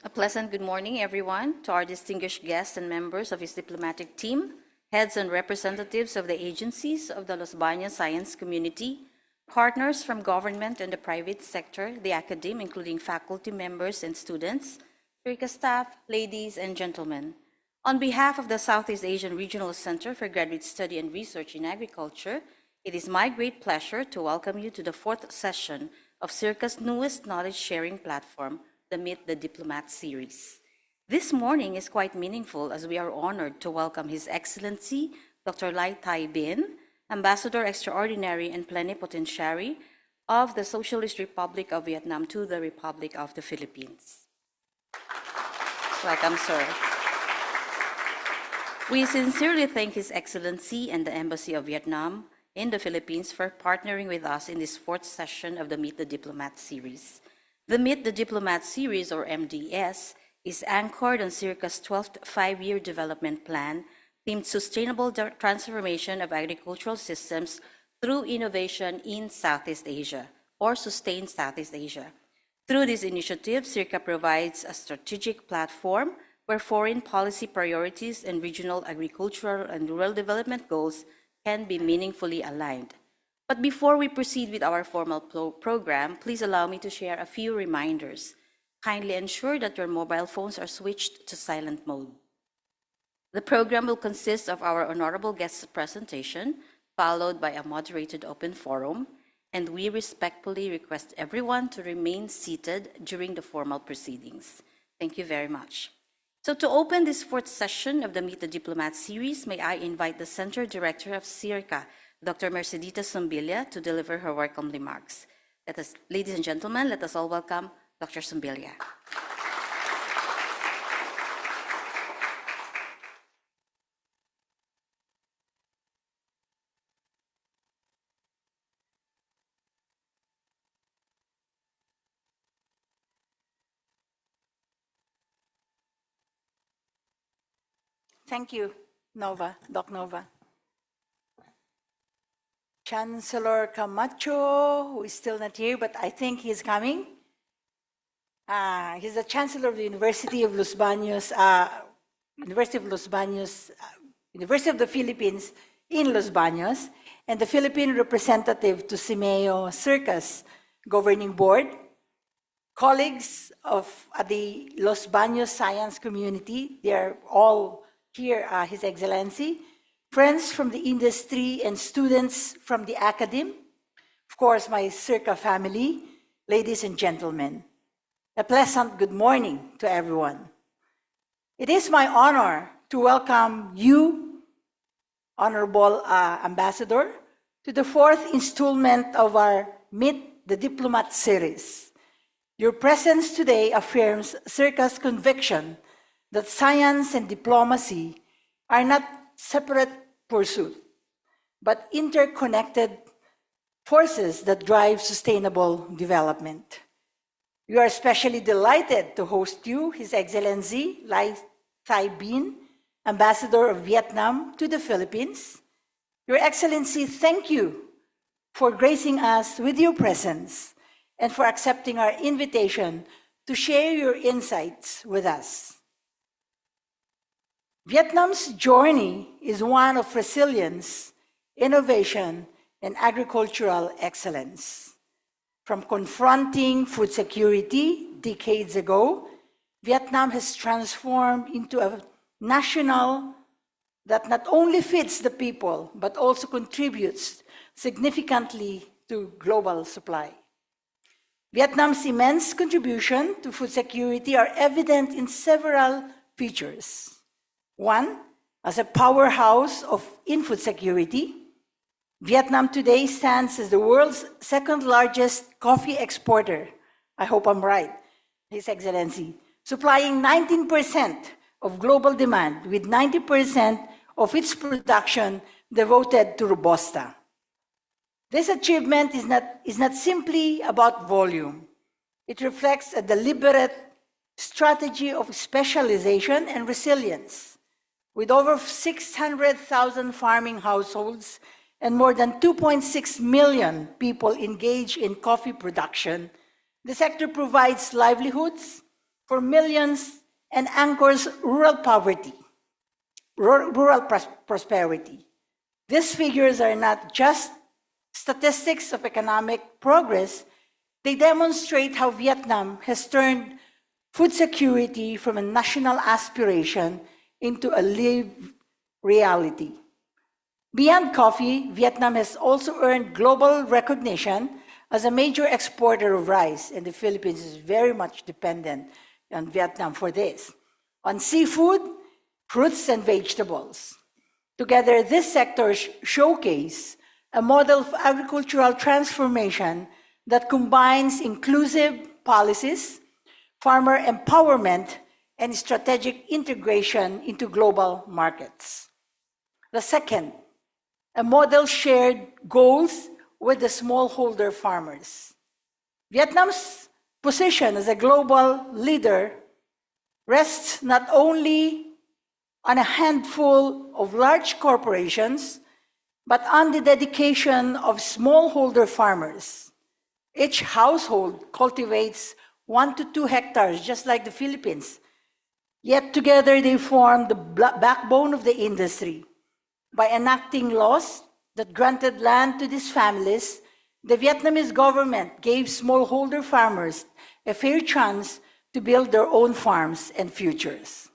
A pleasant good morning, everyone, to our distinguished guests and members of his diplomatic team, heads and representatives of the agencies of the Los Baños science community, partners from government and the private sector, the academe, including faculty members and students, SEARCA staff, ladies and gentlemen. On behalf of the Southeast Asian Regional Center for Graduate Study and Research in Agriculture, it is my great pleasure to welcome you to the fourth session of SEARCA's newest knowledge-sharing platform, the Meet the Diplomat series. This morning is quite meaningful as we are honored to welcome His Excellency Dr. Lai Thai Binh, Ambassador Extraordinary and Plenipotentiary of the Socialist Republic of Vietnam to the Republic of the Philippines. Welcome, sir. We sincerely thank His Excellency and the Embassy of Vietnam in the Philippines for partnering with us in this fourth session of the Meet the Diplomat series. The Meet the Diplomat series, or MDS, is anchored on SEARCA's 12th five-year development plan themed Sustainable Transformation of Agricultural Systems through Innovation in Southeast Asia, or Sustain Southeast Asia. Through this initiative, SEARCA provides a strategic platform where foreign policy priorities and regional agricultural and rural development goals can be meaningfully aligned. But before we proceed with our formal program, please allow me to share a few reminders. Kindly ensure that your mobile phones are switched to silent mode. The program will consist of our honorable guest's presentation, followed by a moderated open forum, and we respectfully request everyone to remain seated during the formal proceedings. Thank you very much. So to open this fourth session of the Meet the Diplomat series, may I invite the Center Director of SEARCA, Dr. Mercedita Zumbilya, to deliver her welcome remarks. Ladies and gentlemen, let us all welcome Dr. Zumbilya. Thank you, Doc Nova. Chancellor Camacho, who is still not here, but I think he's coming. He's the Chancellor of the University of Los Baños, University of the Philippines in Los Baños, and the Philippine representative to CIMEO SEARCA's governing board, colleagues of the Los Baños science community, they're all here, His Excellency, friends from the industry and students from the academe, of course, my SEARCA family, ladies and gentlemen. A pleasant good morning to everyone. It is my honor to welcome you, Honorable Ambassador, to the fourth installment of our Meet the Diplomat series. Your presence today affirms SEARCA's conviction that science and diplomacy are not separate pursuits, but interconnected forces that drive sustainable development. We are especially delighted to host you, His Excellency Lai Thai Binh, Ambassador of Vietnam to the Philippines. Your Excellency, thank you for gracing us with your presence and for accepting our invitation to share your insights with us. Vietnam's journey is one of resilience, innovation, and agricultural excellence. From confronting food security decades ago, Vietnam has transformed into a national that not only feeds the people, but also contributes significantly to global supply. Vietnam's immense contribution to food security are evident in several features. One, as a powerhouse in food security, Vietnam today stands as the world's second largest coffee exporter. I hope I'm right, His Excellency, supplying 19% of global demand with 90% of its production devoted to Robusta. This achievement is not simply about volume. It reflects a deliberate strategy of specialization and resilience. With over 600,000 farming households and more than 2.6 million people engaged in coffee production, the sector provides livelihoods for millions and anchors rural poverty, rural prosperity. These figures are not just statistics of economic progress, they demonstrate how Vietnam has turned food security from a national aspiration into a lived reality. Beyond coffee, Vietnam has also earned global recognition as a major exporter of rice, and the Philippines is very much dependent on Vietnam for this. On seafood, fruits and vegetables. Together, these sectors showcase a model of agricultural transformation that combines inclusive policies, farmer empowerment, and strategic integration into global markets. The second, a model shared goals with the smallholder farmers. Vietnam's position as a global leader rests not only on a handful of large corporations, but on the dedication of smallholder farmers. Each household cultivates 1 to 2 hectares, just like the Philippines. Yet together they form the backbone of the industry. By enacting laws that granted land to these families, the Vietnamese government gave smallholder farmers a fair chance to build their own farms and futures.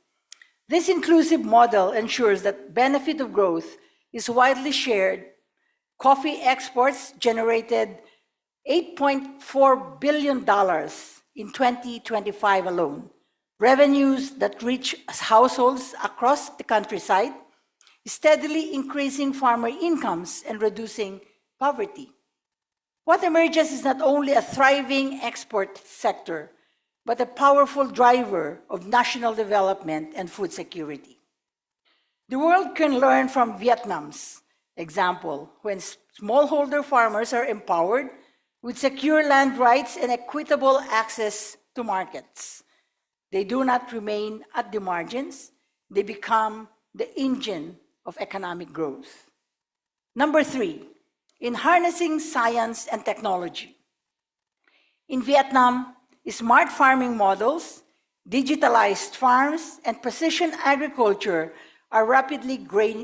This inclusive model ensures that benefit of growth is widely shared. Coffee exports generated $8.4 billion in 2025 alone, revenues that reach households across the countryside, steadily increasing farmer incomes and reducing poverty. What emerges is not only a thriving export sector, but a powerful driver of national development and food security. The world can learn from Vietnam's example. When smallholder farmers are empowered with secure land rights and equitable access to markets, they do not remain at the margins, they become the engine of economic growth. Number 3, in harnessing science and technology. In Vietnam, smart farming models, digitalized farms, and precision agriculture are rapidly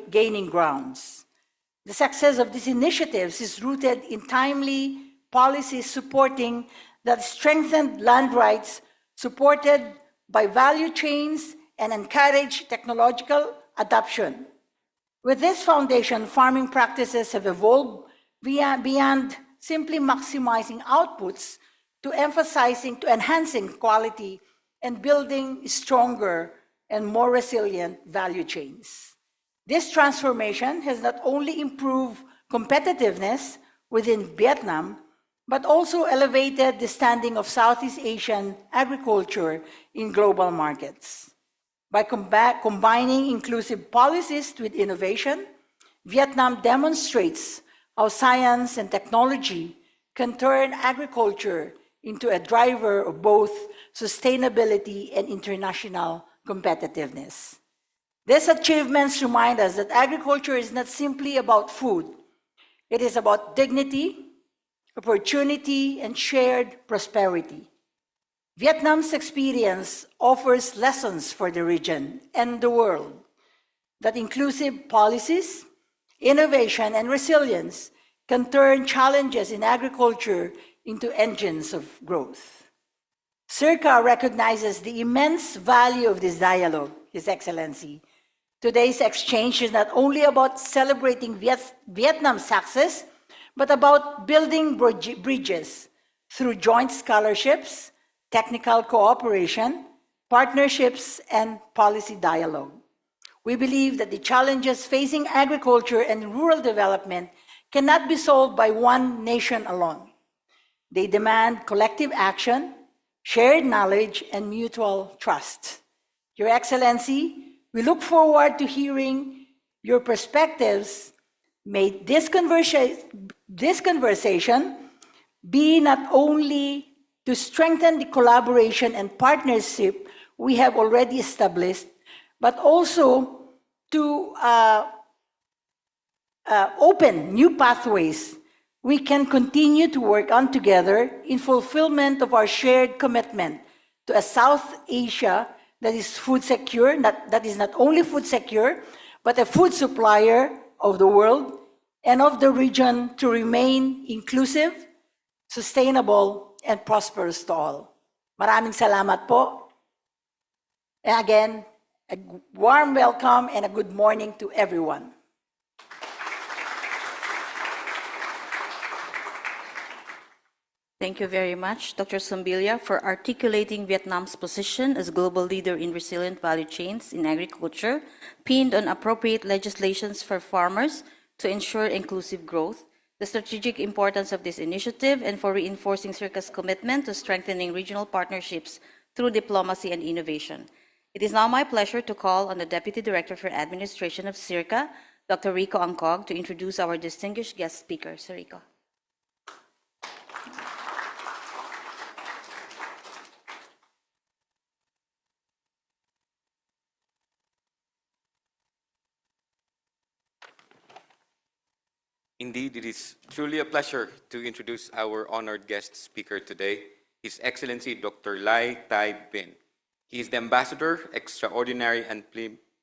gaining grounds. The success of these initiatives is rooted in timely policies supporting that strengthened land rights, supported by value chains, and encourage technological adoption. With this foundation, farming practices have evolved beyond simply maximizing outputs to enhancing quality and building stronger and more resilient value chains. This transformation has not only improved competitiveness within Vietnam, but also elevated the standing of Southeast Asian agriculture in global markets. By combining inclusive policies with innovation, Vietnam demonstrates how science and technology can turn agriculture into a driver of both sustainability and international competitiveness. These achievements remind us that agriculture is not simply about food. It is about dignity, opportunity, and shared prosperity. Vietnam's experience offers lessons for the region and the world that inclusive policies, innovation, and resilience can turn challenges in agriculture into engines of growth. SEARCA recognizes the immense value of this dialogue, His Excellency. Today's exchange is not only about celebrating Vietnam's success, but about building bridges through joint scholarships, technical cooperation, partnerships, and policy dialogue. We believe that the challenges facing agriculture and rural development cannot be solved by one nation alone. They demand collective action, shared knowledge, and mutual trust. Your Excellency, we look forward to hearing your perspectives. May this conversation be not only to strengthen the collaboration and partnership we have already established, but also to open new pathways we can continue to work on together in fulfillment of our shared commitment to a South Asia that is food secure, that is not only food secure, but a food supplier of the world and of the region to remain inclusive, sustainable, and prosperous to all. Maraming salamat po. And again, a warm welcome and a good morning to everyone. Thank you very much, Dr. Sombilia, for articulating Vietnam's position as global leader in resilient value chains in agriculture, pinned on appropriate legislations for farmers to ensure inclusive growth, the strategic importance of this initiative, and for reinforcing SEARCA's commitment to strengthening regional partnerships through diplomacy and innovation. It is now my pleasure to call on the Deputy Director for Administration of SEARCA, Dr. Rico Angcog, to introduce our distinguished guest speaker. Sir Rico. Indeed, it is truly a pleasure to introduce our honored guest speaker today, His Excellency Dr. Lai Tai Binh. He is the Ambassador Extraordinary and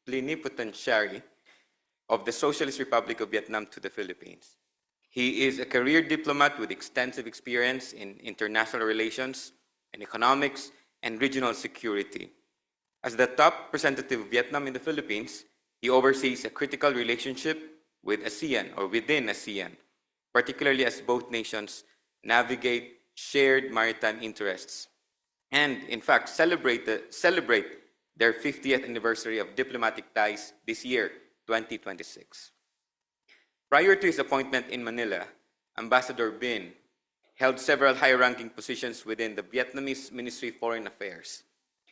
Plenipotentiary of the Socialist Republic of Vietnam to the Philippines. He is a career diplomat with extensive experience in international relations and economics and regional security. As the top representative of Vietnam in the Philippines, he oversees a critical relationship with ASEAN or within ASEAN, particularly as both nations navigate shared maritime interests and, in fact, celebrate their 50th anniversary of diplomatic ties this year, 2026. Prior to his appointment in Manila, Ambassador Binh held several high-ranking positions within the Vietnamese Ministry of Foreign Affairs.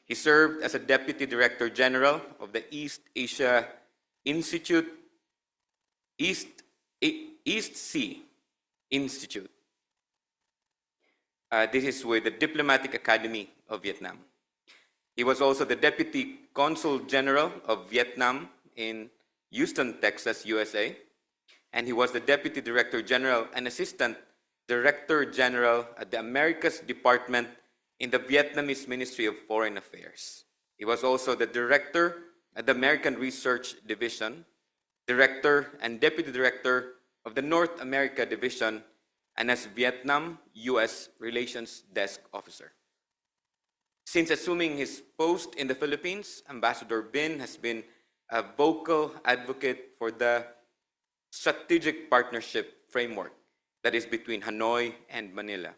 He served as a Deputy Director General of the East Asia Institute, East Sea Institute. This is with the Diplomatic Academy of Vietnam. He was also the Deputy Consul General of Vietnam in Houston, Texas, USA, and he was the Deputy Director General and Assistant Director General at the Americas Department in the Vietnamese Ministry of Foreign Affairs. He was also the Director at the American Research Division, Director and Deputy Director of the North America Division, and as Vietnam-U.S. Relations Desk Officer. Since assuming his post in the Philippines, Ambassador Binh has been a vocal advocate for the strategic partnership framework that is between Hanoi and Manila.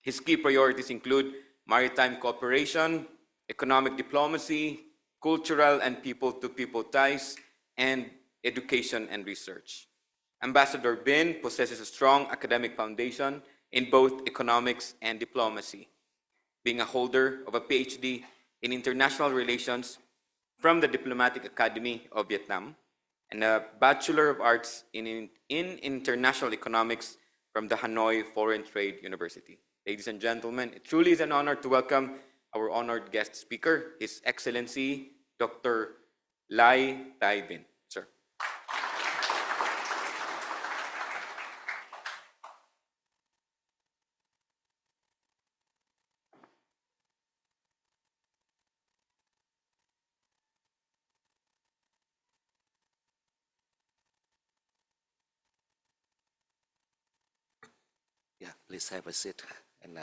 His key priorities include maritime cooperation, economic diplomacy, cultural and people-to-people ties, and education and research. Ambassador Binh possesses a strong academic foundation in both economics and diplomacy, being a holder of a PhD in international relations from the Diplomatic Academy of Vietnam and a Bachelor of Arts in International Economics from the Hanoi Foreign Trade University. Ladies and gentlemen, it truly is an honor to welcome our honored guest speaker, His Excellency Dr. Lai Tai Binh. Sir. Yeah, please have a seat. And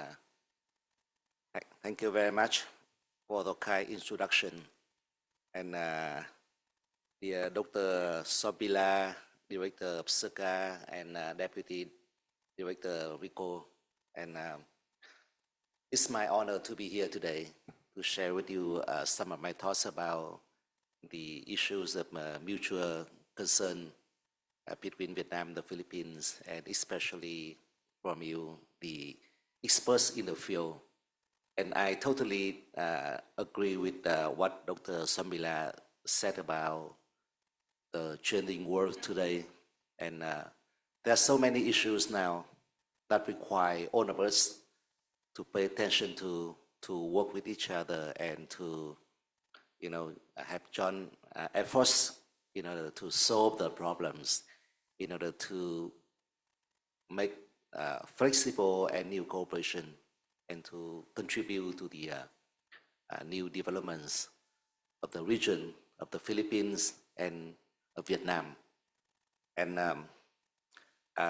thank you very much for the kind introduction. And dear Dr. Sobila, Director of SEARCA, and Deputy Director Rico. And it's my honor to be here today to share with you some of my thoughts about the issues of mutual concern between Vietnam and the Philippines, and especially from you, the experts in the field. And I totally agree with what Dr. Sombilia said about the changing world today. And there are so many issues now that require all of us to pay attention to work with each other and to, have joint efforts in order to solve the problems, in order to make flexible and new cooperation and to contribute to the new developments of the region, of the Philippines and of Vietnam. And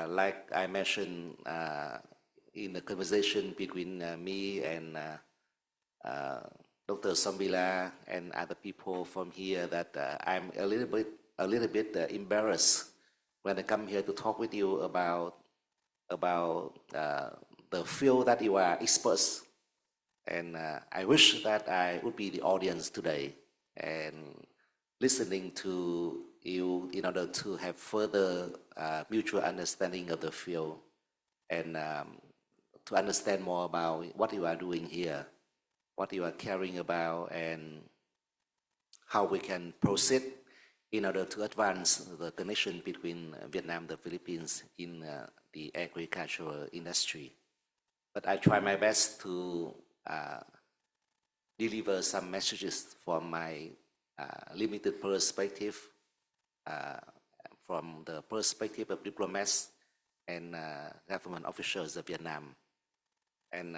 like I mentioned in the conversation between me and Dr. Sombila and other people from here, that I'm a little bit embarrassed when I come here to talk with you about the field that you are experts. And I wish that I would be the audience today and listening to you in order to have further mutual understanding of the field and to understand more about what you are doing here, what you are caring about, and how we can proceed in order to advance the connection between Vietnam and the Philippines in the agricultural industry. But I try my best to deliver some messages from my limited perspective, from the perspective of diplomats and government officials of Vietnam. And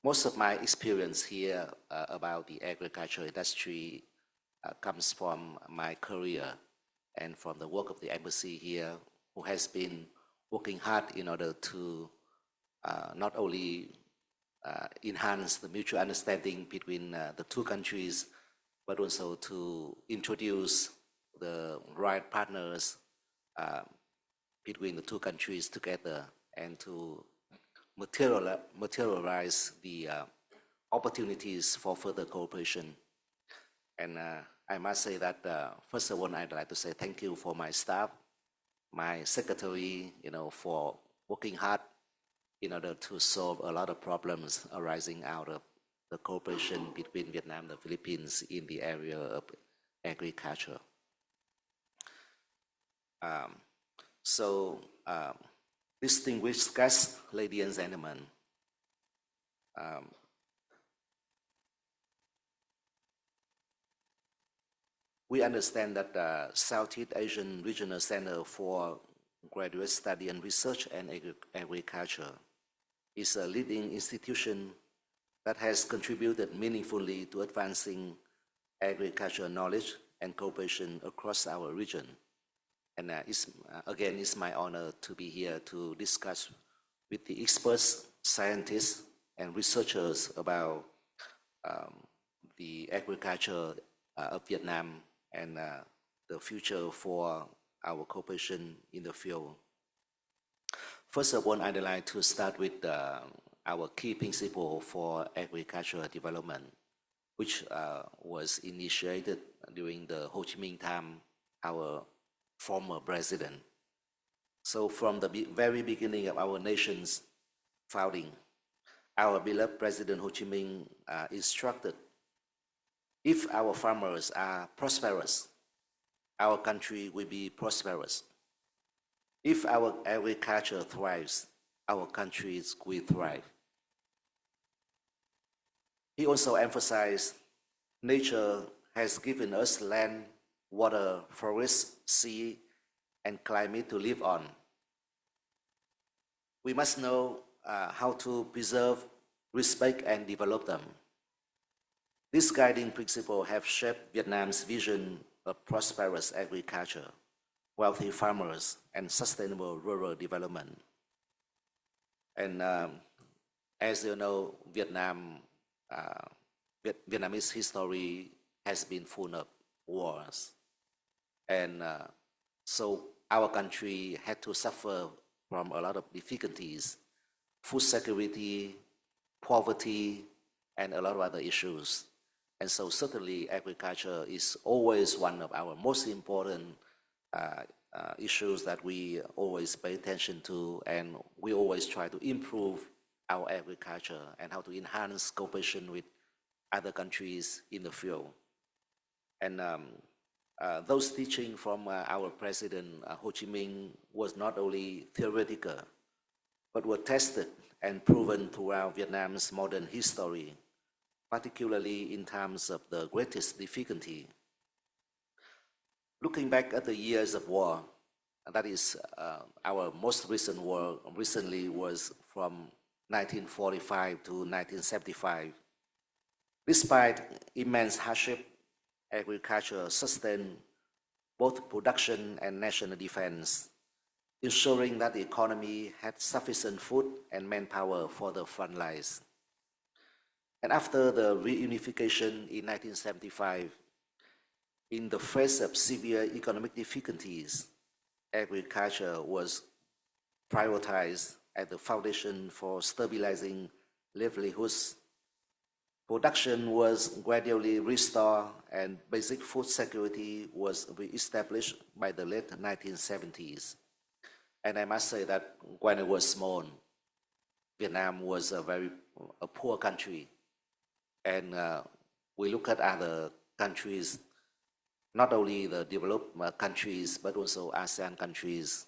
most of my experience here about the agricultural industry comes from my career and from the work of the embassy here, who has been working hard in order to not only enhance the mutual understanding between the two countries, but also to introduce the right partners between the two countries together and to materialize the opportunities for further cooperation. And I must say that first of all, I'd like to say thank you for my staff, my secretary, for working hard in order to solve a lot of problems arising out of the cooperation between Vietnam and the Philippines in the area of agriculture. Distinguished guests, ladies and gentlemen, we understand that the Southeast Asian Regional Center for Graduate Study and Research and Agriculture is a leading institution that has contributed meaningfully to advancing agricultural knowledge and cooperation across our region. And it's my honor to be here to discuss with the experts, scientists, and researchers about the agriculture of Vietnam and the future for our cooperation in the field. First of all, I'd like to start with our key principle for agricultural development, which was initiated during the Ho Chi Minh time, our former president. So from the very beginning of our nation's founding, our beloved President Ho Chi Minh instructed, if our farmers are prosperous, our country will be prosperous. If our agriculture thrives, our countries will thrive. He also emphasized nature has given us land, water, forest, sea, and climate to live on. We must know how to preserve, respect, and develop them. These guiding principles have shaped Vietnam's vision of prosperous agriculture, wealthy farmers, and sustainable rural development. And as you know, Vietnamese history has been full of wars. And so our country had to suffer from a lot of difficulties, food security, poverty, and a lot of other issues. And so certainly agriculture is always one of our most important issues that we always pay attention to, and we always try to improve our agriculture and how to enhance cooperation with other countries in the field. And those teachings from our president Ho Chi Minh was not only theoretical, but were tested and proven throughout Vietnam's modern history, particularly in terms of the greatest difficulty. Looking back at the years of war, that is our most recent war recently was from 1945 to 1975. Despite immense hardship, agriculture sustained both production and national defense, ensuring that the economy had sufficient food and manpower for the front lines. And after the reunification in 1975, in the face of severe economic difficulties, agriculture was prioritized as the foundation for stabilizing livelihoods. Production was gradually restored and basic food security was re-established by the late 1970s. And I must say that when I was small, Vietnam was a poor country. And we look at other countries, not only the developed countries, but also ASEAN countries.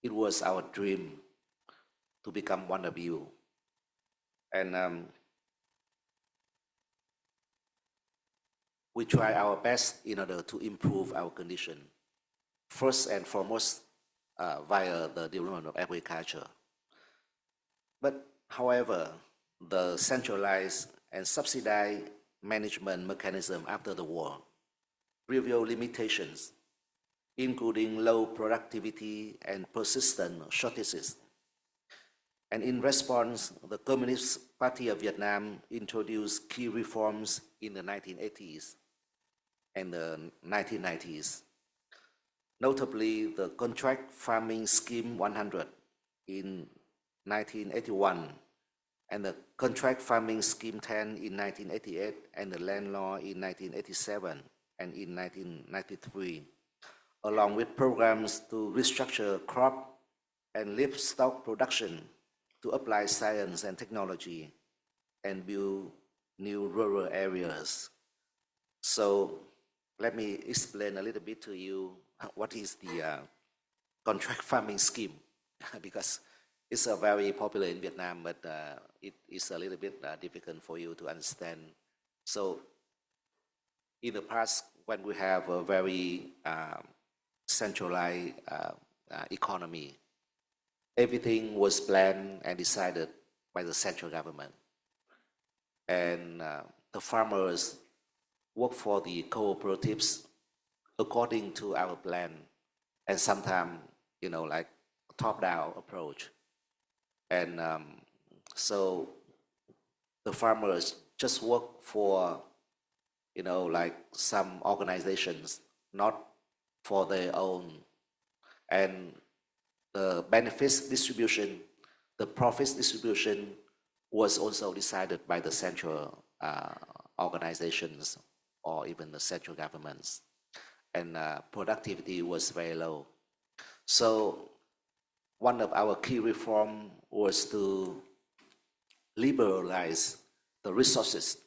It was our dream to become one of you. And we try our best in order to improve our condition, first and foremost via the development of agriculture. But however, the centralized and subsidized management mechanism after the war revealed limitations, including low productivity and persistent shortages. And in response, the Communist Party of Vietnam introduced key reforms in the 1980s and the 1990s, notably the Contract Farming Scheme 100 in 1981 and the Contract Farming Scheme 10 in 1988 and the Land Law in 1987 and in 1993, along with programs to restructure crop and livestock production to apply science and technology and build new rural areas. So let me explain a little bit to you what is the contract farming scheme, because it's very popular in Vietnam, but it is a little bit difficult for you to understand. So in the past, when we have a very centralized economy, everything was planned and decided by the central government. And the farmers work for the cooperatives according to our plan, and sometimes, like top-down approach. And so the farmers just work for, like some organizations, not for their own. And the benefits distribution, the profits distribution was also decided by the central organizations or even the central governments. And productivity was very low. So one of our key reform was to liberalize the resources,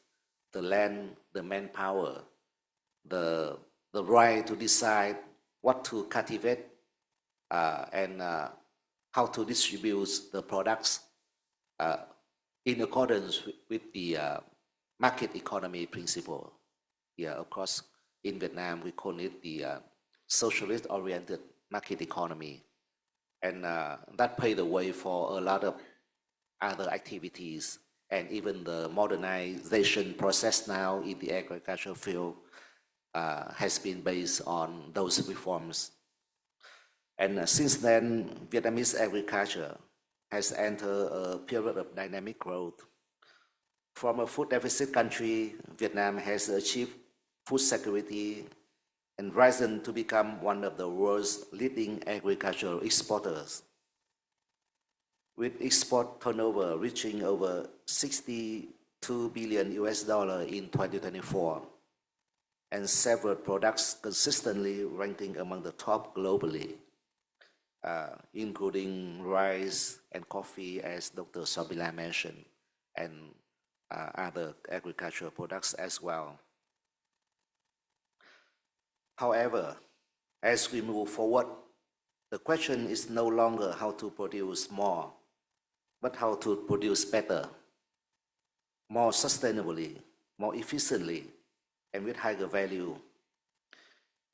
the land, the manpower, the right to decide what to cultivate and how to distribute the products in accordance with the market economy principle. Yeah, of course, in Vietnam, we call it the socialist-oriented market economy. And that paved the way for a lot of other activities, and even the modernization process now in the agricultural field has been based on those reforms. And since then, Vietnamese agriculture has entered a period of dynamic growth. From a food deficit country, Vietnam has achieved food security and risen to become one of the world's leading agricultural exporters, with export turnover reaching over 62 billion US dollar in 2024, and several products consistently ranking among the top globally, including rice and coffee, as Dr. Sobila mentioned, and other agricultural products as well. However, as we move forward, the question is no longer how to produce more, but how to produce better, more sustainably, more efficiently, and with higher value.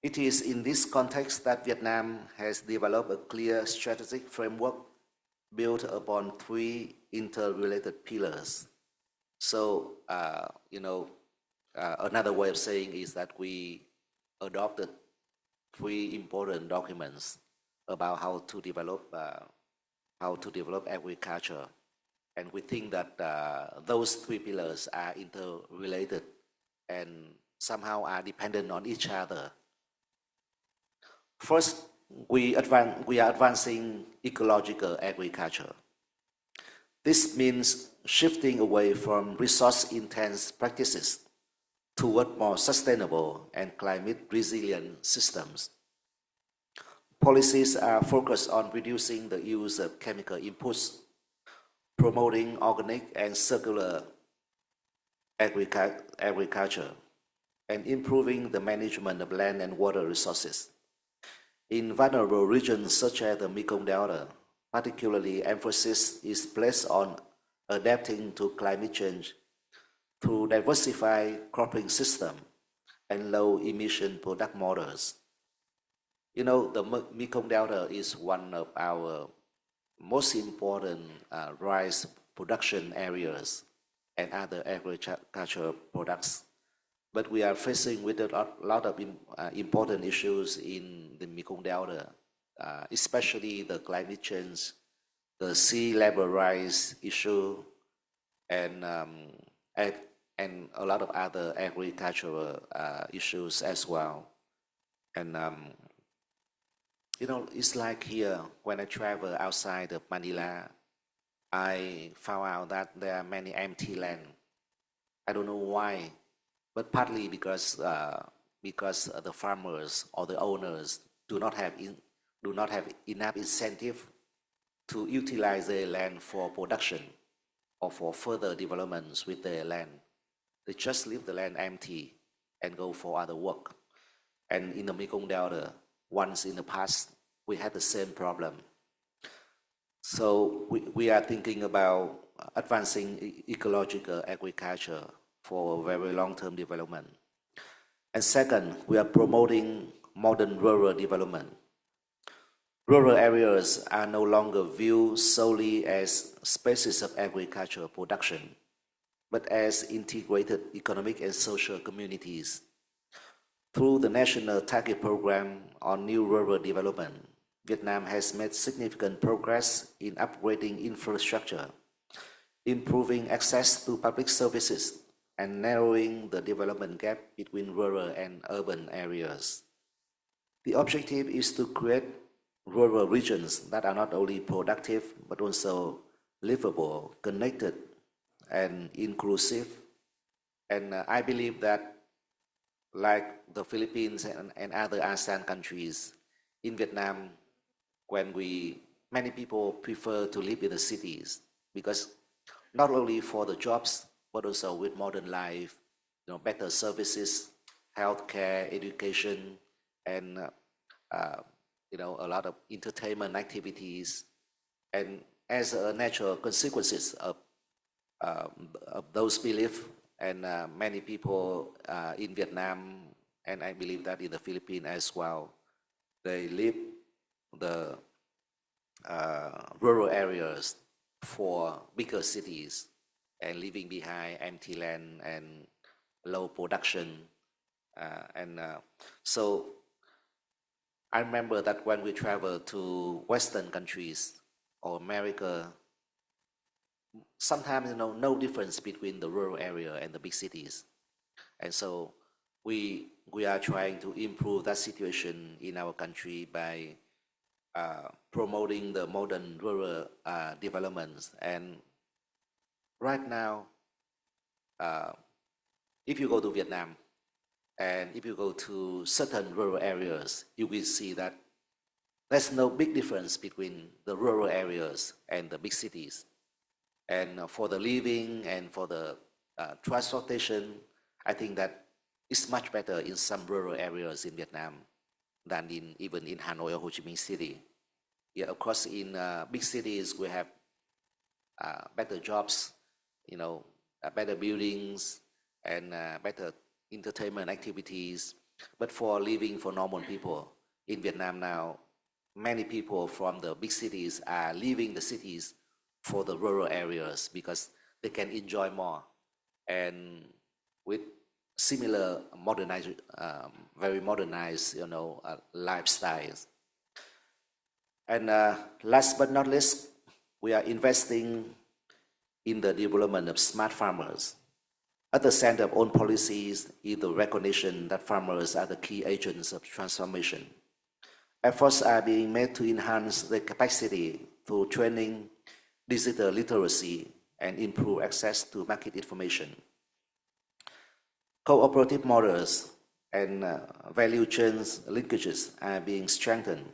It is in this context that Vietnam has developed a clear strategic framework built upon three interrelated pillars. So, another way of saying is that we adopted three important documents about how to develop agriculture, and we think that those three pillars are interrelated and somehow are dependent on each other. First, we are advancing ecological agriculture. This means shifting away from resource-intense practices toward more sustainable and climate-resilient systems. Policies are focused on reducing the use of chemical inputs, promoting organic and circular agriculture, and improving the management of land and water resources. In vulnerable regions such as the Mekong Delta, particularly emphasis is placed on adapting to climate change through diversified cropping system and low-emission product models. You know, the Mekong Delta is one of our most important rice production areas and other agricultural products. But we are facing with a lot of important issues in the Mekong Delta, especially the climate change, the sea level rise issue, and a lot of other agricultural issues as well. And it's like here, when I travel outside of Manila, I found out that there are many empty land. I don't know why, but partly because the farmers or the owners do not have enough incentive to utilize their land for production or for further developments with their land. They just leave the land empty and go for other work. And in the Mekong Delta, once in the past, we had the same problem. So we are thinking about advancing ecological agriculture for very long-term development. And second, we are promoting modern rural development. Rural areas are no longer viewed solely as spaces of agricultural production, but as integrated economic and social communities. Through the National Target Program on New Rural Development, Vietnam has made significant progress in upgrading infrastructure, improving access to public services, and narrowing the development gap between rural and urban areas. The objective is to create rural regions that are not only productive, but also livable, connected, and inclusive. And I believe that, like the Philippines and other ASEAN countries, in Vietnam, many people prefer to live in the cities because not only for the jobs, but also with modern life, better services, healthcare, education, and a lot of entertainment activities. And as a natural consequences of those beliefs, and many people in Vietnam, and I believe that in the Philippines as well, they leave the rural areas for bigger cities and leaving behind empty land and low production. So I remember that when we travel to Western countries or America, sometimes no difference between the rural area and the big cities. And so we are trying to improve that situation in our country by promoting the modern rural developments. And right now, if you go to Vietnam and if you go to certain rural areas, you will see that there's no big difference between the rural areas and the big cities. And for the living and for the transportation, I think that it's much better in some rural areas in Vietnam than even in Hanoi or Ho Chi Minh City. Yeah, of course, in big cities we have better jobs, better buildings and better entertainment activities. But for living for normal people in Vietnam now, many people from the big cities are leaving the cities for the rural areas because they can enjoy more. And with similar modernized, very modernized, lifestyles. And last but not least, we are investing in the development of smart farmers. At the center of own policies is the recognition that farmers are the key agents of transformation. Efforts are being made to enhance their capacity through training, digital literacy, and improve access to market information. Cooperative models and value chains linkages are being strengthened,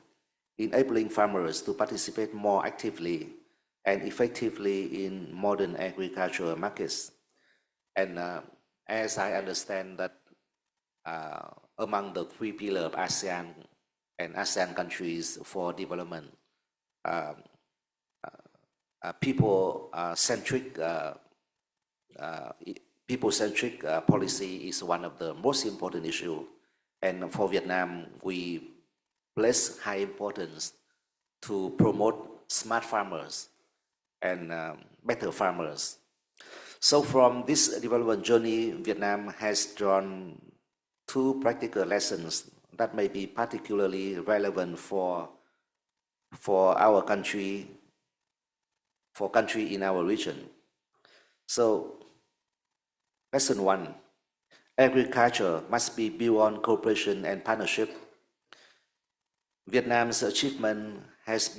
enabling farmers to participate more actively and effectively in modern agricultural markets. And as I understand that among the three pillars of ASEAN and ASEAN countries for development, people-centric policy is one of the most important issues. And for Vietnam, we place high importance to promote smart farmers and better farmers. So from this development journey, Vietnam has drawn two practical lessons that may be particularly relevant for our country, for country in our region. So lesson one, agriculture must be built on cooperation and partnership. Vietnam's achievement have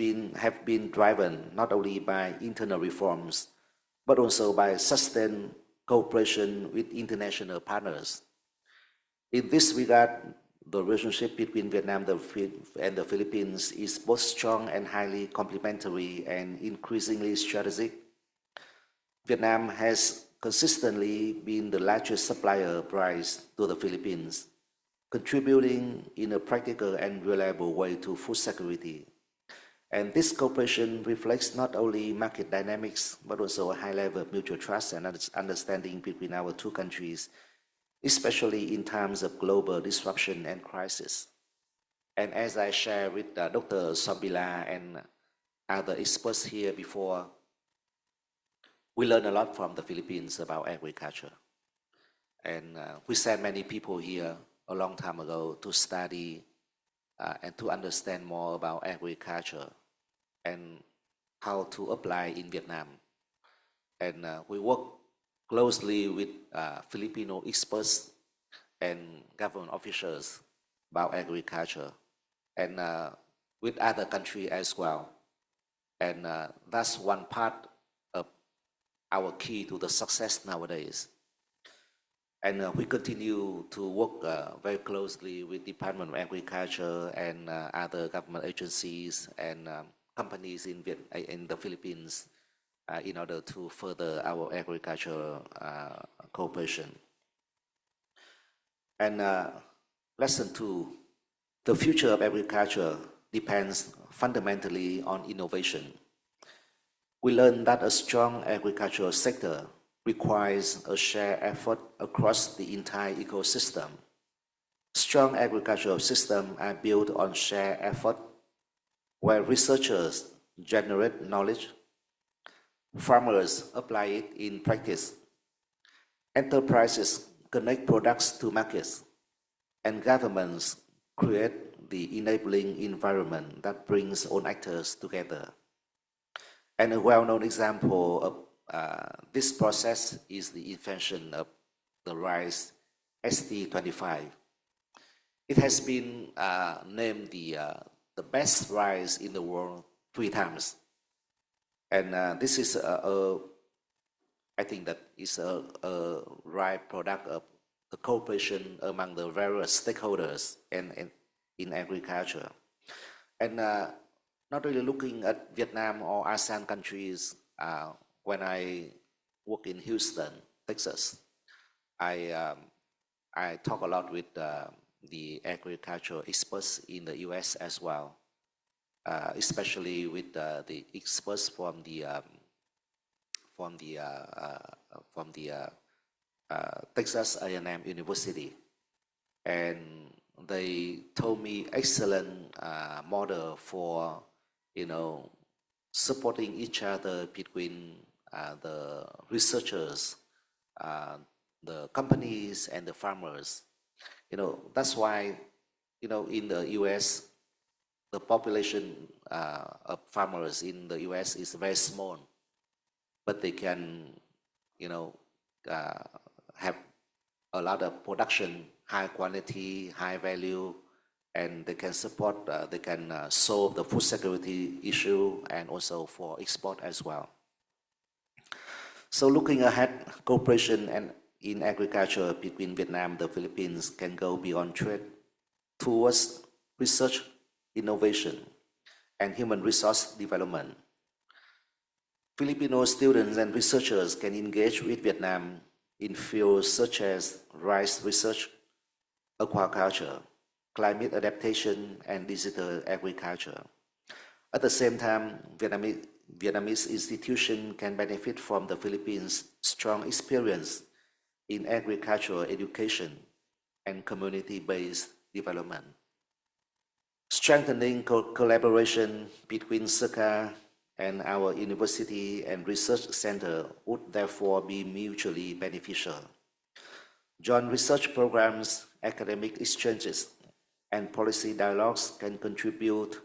been driven not only by internal reforms, but also by sustained cooperation with international partners. In this regard, the relationship between Vietnam and the Philippines is both strong and highly complementary and increasingly strategic. Vietnam has consistently been the largest supplier of rice to the Philippines, contributing in a practical and reliable way to food security. And this cooperation reflects not only market dynamics, but also a high level of mutual trust and understanding between our two countries, especially in times of global disruption and crisis. And as I shared with Dr. Sobila and other experts here before, we learned a lot from the Philippines about agriculture. And we sent many people here a long time ago to study and to understand more about agriculture and how to apply in Vietnam. And we work closely with Filipino experts and government officials about agriculture and with other countries as well. And that's one part of our key to the success nowadays. And we continue to work very closely with Department of Agriculture and other government agencies and companies in the Philippines in order to further our agricultural cooperation. And lesson two, the future of agriculture depends fundamentally on innovation. We learned that a strong agricultural sector requires a shared effort across the entire ecosystem. Strong agricultural systems are built on shared effort where researchers generate knowledge, farmers apply it in practice, enterprises connect products to markets, and governments create the enabling environment that brings all actors together. And a well-known example of this process is the invention of the rice ST25. It has been named the best rice in the world 3 times. And this is I think that is a right product of the cooperation among the various stakeholders in agriculture. And not really looking at Vietnam or ASEAN countries, when I work in Houston, Texas, I talk a lot with the agricultural experts in the U.S. as well, especially with the experts from the Texas A&M University. And they told me excellent model for, supporting each other between the researchers, the companies, and the farmers. That's why, in the U.S., the population of farmers in the U.S. is very small, but they can, have a lot of production, high quality, high value, and they can support, they can solve the food security issue and also for export as well. So looking ahead, cooperation and in agriculture between Vietnam and the Philippines can go beyond trade towards research, innovation, and human resource development. Filipino students and researchers can engage with Vietnam in fields such as rice research, aquaculture, climate adaptation, and digital agriculture. At the same time, Vietnamese institutions can benefit from the Philippines' strong experience in agricultural education and community-based development. Strengthening collaboration between SEARCA and our university and research center would therefore be mutually beneficial. Joint research programs, academic exchanges, and policy dialogues can contribute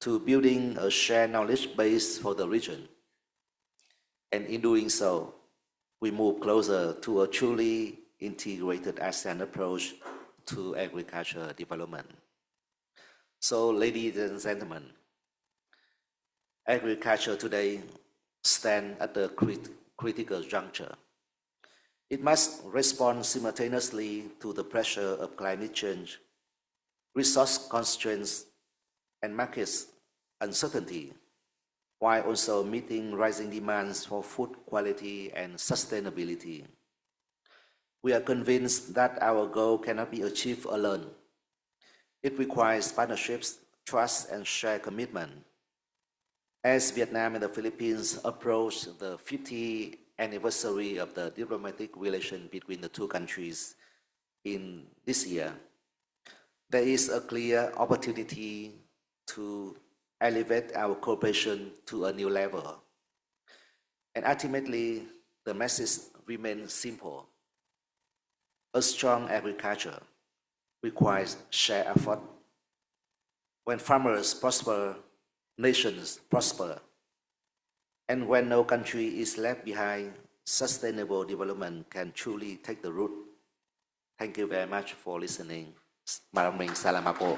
to building a shared knowledge base for the region. And in doing so, we move closer to a truly integrated ASEAN approach to agriculture development. So, ladies and gentlemen, agriculture today stands at a critical juncture. It must respond simultaneously to the pressure of climate change, resource constraints, and market uncertainty, while also meeting rising demands for food quality and sustainability. We are convinced that our goal cannot be achieved alone. It requires partnerships, trust, and shared commitment. As Vietnam and the Philippines approach the 50th anniversary of the diplomatic relation between the two countries in this year, there is a clear opportunity to elevate our cooperation to a new level. And ultimately, the message remains simple. A strong agriculture requires shared effort. When farmers prosper, nations prosper. And when no country is left behind, sustainable development can truly take the root. Thank you very much for listening. Maraming salamat po.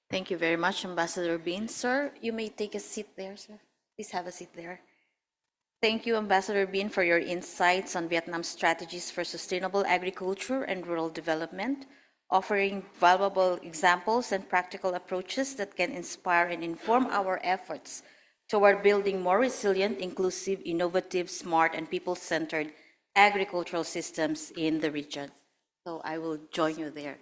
Thank you very much, Ambassador Binh. Sir, you may take a seat there, sir. Please have a seat there. Thank you, Ambassador Binh, for your insights on Vietnam's strategies for sustainable agriculture and rural development, offering valuable examples and practical approaches that can inspire and inform our efforts toward building more resilient, inclusive, innovative, smart, and people-centered agricultural systems in the region. So I will join you there.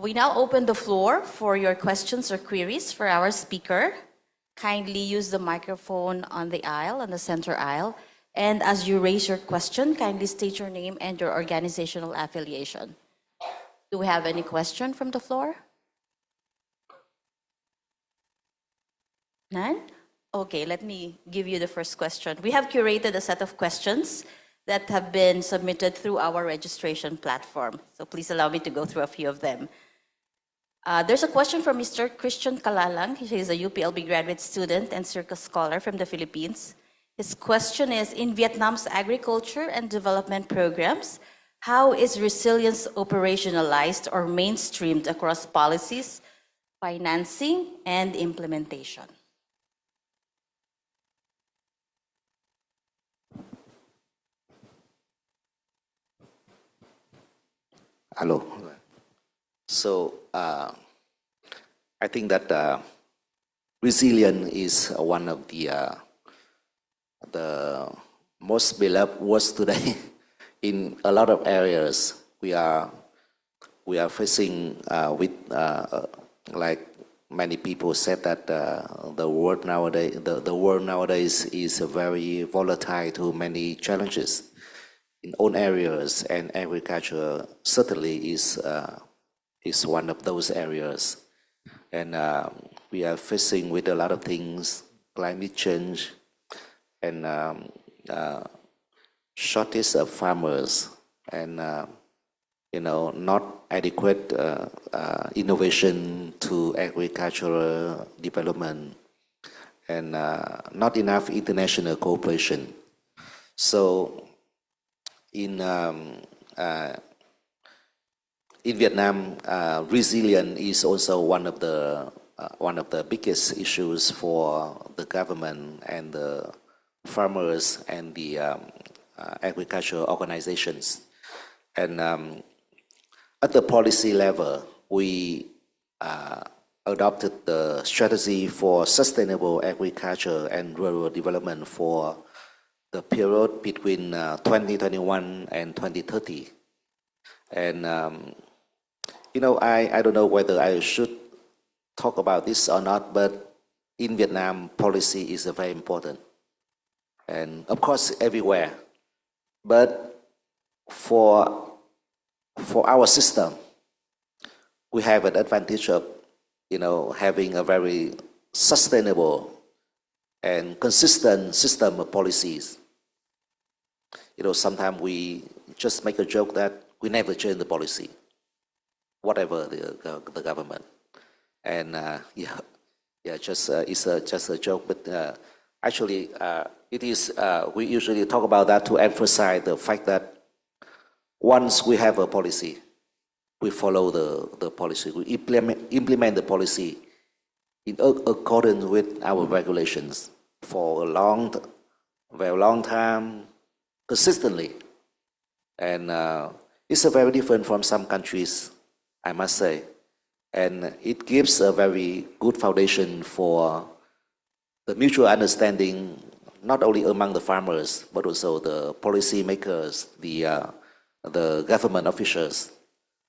We now open the floor for your questions or queries for our speaker. Kindly use the microphone on the aisle, on the center aisle. And as you raise your question, kindly state your name and your organizational affiliation. Do we have any question from the floor? None? Okay, let me give you the first question. We have curated a set of questions that have been submitted through our registration platform. So please allow me to go through a few of them. There's a question from Mr. Christian Kalalang. He is a UPLB graduate student and SEARCA scholar from the Philippines. His question is, in Vietnam's agriculture and development programs, how is resilience operationalized or mainstreamed across policies, financing, and implementation? Hello. So I think that resilience is one of the most beloved words today in a lot of areas, we are facing with like many people said that the world nowadays is very volatile to many challenges in all areas, and agriculture certainly is one of those areas. And we are facing with a lot of things, climate change, and shortage of farmers, and not adequate innovation to agricultural development, and not enough international cooperation. So in Vietnam, resilience is also one of the biggest issues for the government and the farmers and the agricultural organizations. And at the policy level, we adopted the strategy for sustainable agriculture and rural development for the period between 2021 and 2030. And I don't know whether I should talk about this or not, but in Vietnam, policy is very important. And of course, everywhere. But for our system, we have an advantage of, having a very sustainable and consistent system of policies. Sometimes we just make a joke that we never change the policy, whatever the government. And it's just a joke, but actually it is. We usually talk about that to emphasize the fact that once we have a policy, we follow the policy. We implement the policy in accordance with our regulations for a very long time, consistently. And it's very different from some countries, I must say. And it gives a very good foundation for the mutual understanding, not only among the farmers, but also the policy makers, the government officials.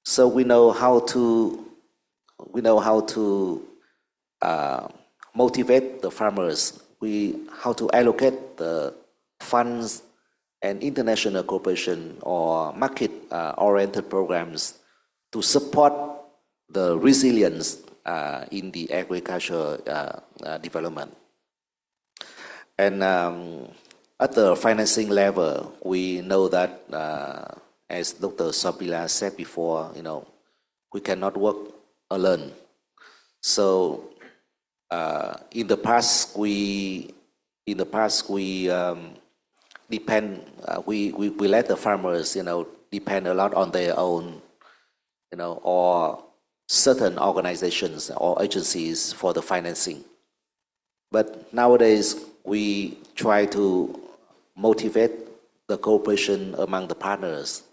So we know how to motivate the farmers. How to allocate the funds and international cooperation or market-oriented programs to support the resilience in the agricultural development. And at the financing level, we know that, as Dr. Sobila said before, we cannot work alone. So in the past, we depend. We let the farmers, depend a lot on their own, or certain organizations or agencies for the financing. But nowadays, we try to motivate the cooperation among the partners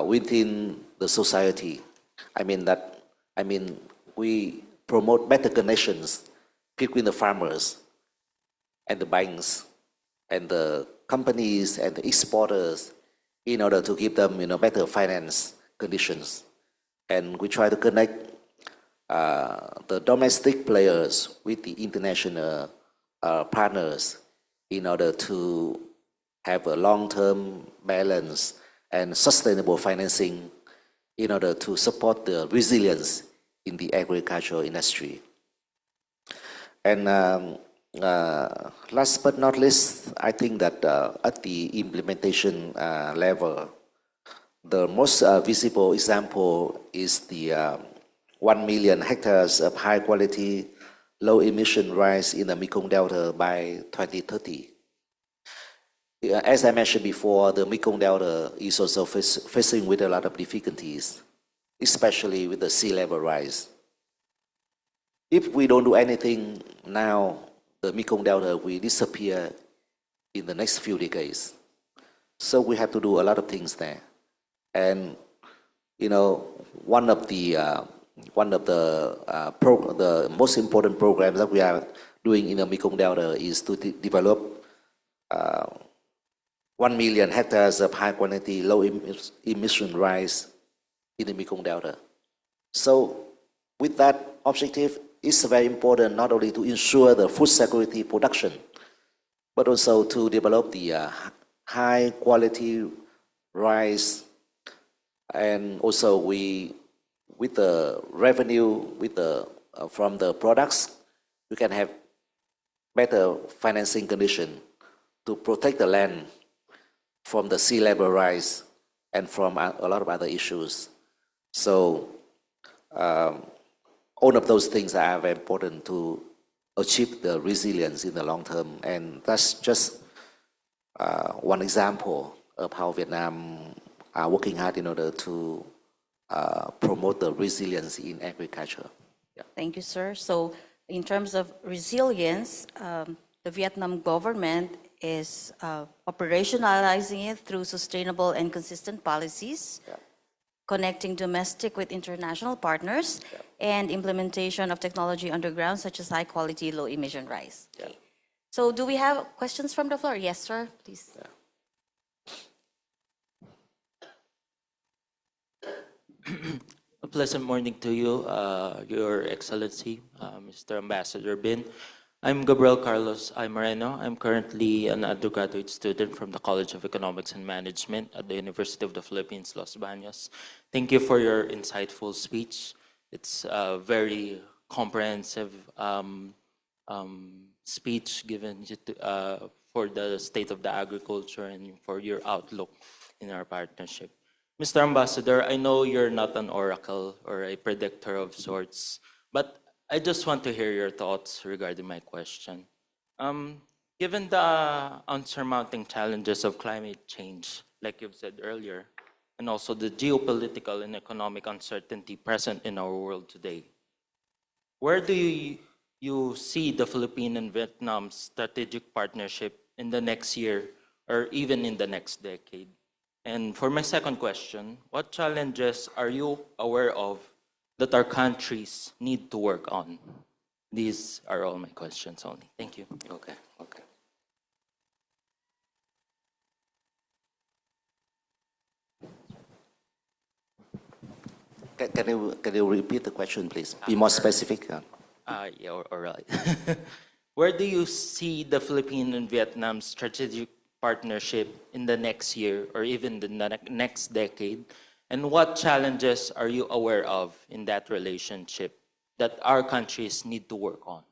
within the society. We promote better connections between the farmers and the banks and the companies and the exporters in order to give them, better finance conditions. And we try to connect the domestic players with the international partners in order to have a long-term balance and sustainable financing in order to support the resilience in the agricultural industry. And last but not least, I think that at the implementation level, the most visible example is the 1 million hectares of high-quality, low-emission rice in the Mekong Delta by 2030. As I mentioned before, the Mekong Delta is also facing with a lot of difficulties, especially with the sea level rise. If we don't do anything now, the Mekong Delta will disappear in the next few decades. So we have to do a lot of things there. And one of the most important programs that we are doing in the Mekong Delta is to develop 1 million hectares of high quality, low emission rice in the Mekong Delta. So with that objective, it's very important not only to ensure the food security production, but also to develop the high quality rice, and also with the revenue from the products, we can have better financing condition to protect the land from the sea level rise and from a lot of other issues. So all of those things are very important to achieve the resilience in the long term, and that's just one example of how Vietnam are working hard in order to promote the resilience in agriculture. Yeah. Thank you, sir. So in terms of resilience, the Vietnam government is operationalizing it through sustainable and consistent policies, connecting domestic with international partners, and implementation of technology underground, such as high quality, low emission rice. Okay. So do we have questions from the floor? Yes, sir, please. A pleasant morning to you, Your Excellency, Mr. Ambassador Binh. I'm Gabriel Carlos I. Moreno. I'm currently an undergraduate student from the College of Economics and Management at the University of the Philippines, Los Baños. Thank you for your insightful speech. It's a very comprehensive speech given for the state of the agriculture and for your outlook in our partnership. Mr. Ambassador, I know you're not an oracle or a predictor of sorts, but I just want to hear your thoughts regarding my question. Given the unsurmounting challenges of climate change, like you've said earlier, and also the geopolitical and economic uncertainty present in our world today, where do you see the Philippines and Vietnam's strategic partnership in the next year or even in the next decade? And for my second question, what challenges are you aware of that our countries need to work on? These are all my questions only. Thank you. Okay. Okay. Can you repeat the question, please? Be more specific. Yeah, all right. Where do you see the Philippines and Vietnam strategic partnership in the next year or even the next decade? And what challenges are you aware of in that relationship that our countries need to work on?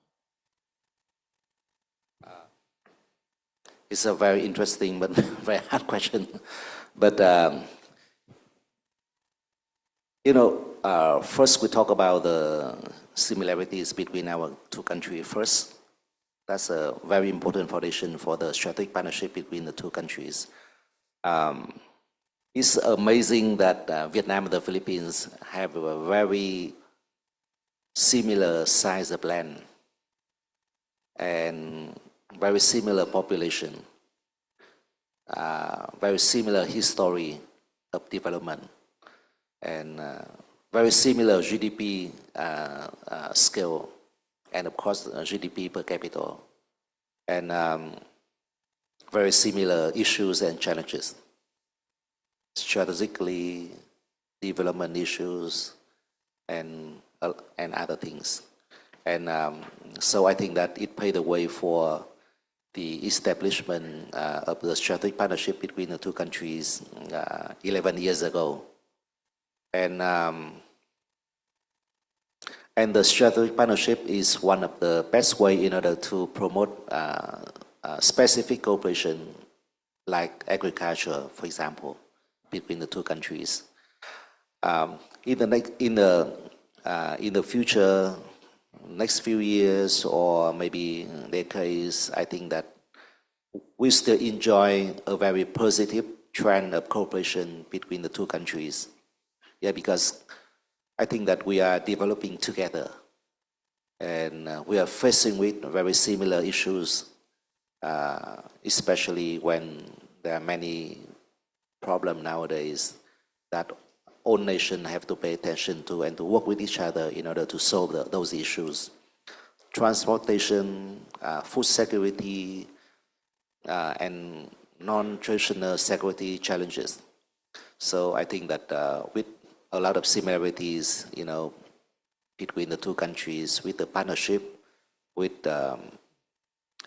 It's a very interesting but very hard question. But, first we talk about the similarities between our two countries first. That's a very important foundation for the strategic partnership between the two countries. It's amazing that Vietnam and the Philippines have a very similar size of land and very similar population, very similar history of development, and very similar GDP scale, and of course GDP per capita, and very similar issues and challenges, strategically, development issues, and other things. And so I think that it paved the way for the establishment of the strategic partnership between the two countries 11 years ago. And the strategic partnership is one of the best way in order to promote specific cooperation like agriculture, for example, between the two countries. In the future, next few years or maybe decades, I think that we still enjoy a very positive trend of cooperation between the two countries. Yeah, because I think that we are developing together and we are facing with very similar issues, especially when there are many problems nowadays that all nations have to pay attention to and to work with each other in order to solve those issues. Transportation, food security, and non-traditional security challenges. So I think that with a lot of similarities, between the two countries, with the partnership, with and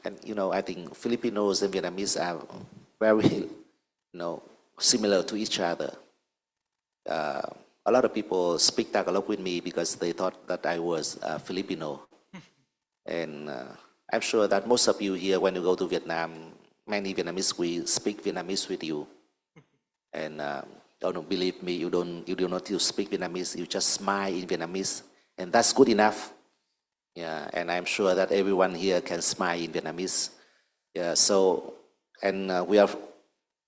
I think Filipinos and Vietnamese are very similar to each other. A lot of people speak Tagalog with me because they thought that I was Filipino. And I'm sure that most of you here, when you go to Vietnam, many Vietnamese will speak Vietnamese with you. And don't believe me, you do not speak Vietnamese, you just smile in Vietnamese, and that's good enough. Yeah, and I'm sure that everyone here can smile in Vietnamese. Yeah, so, and we are,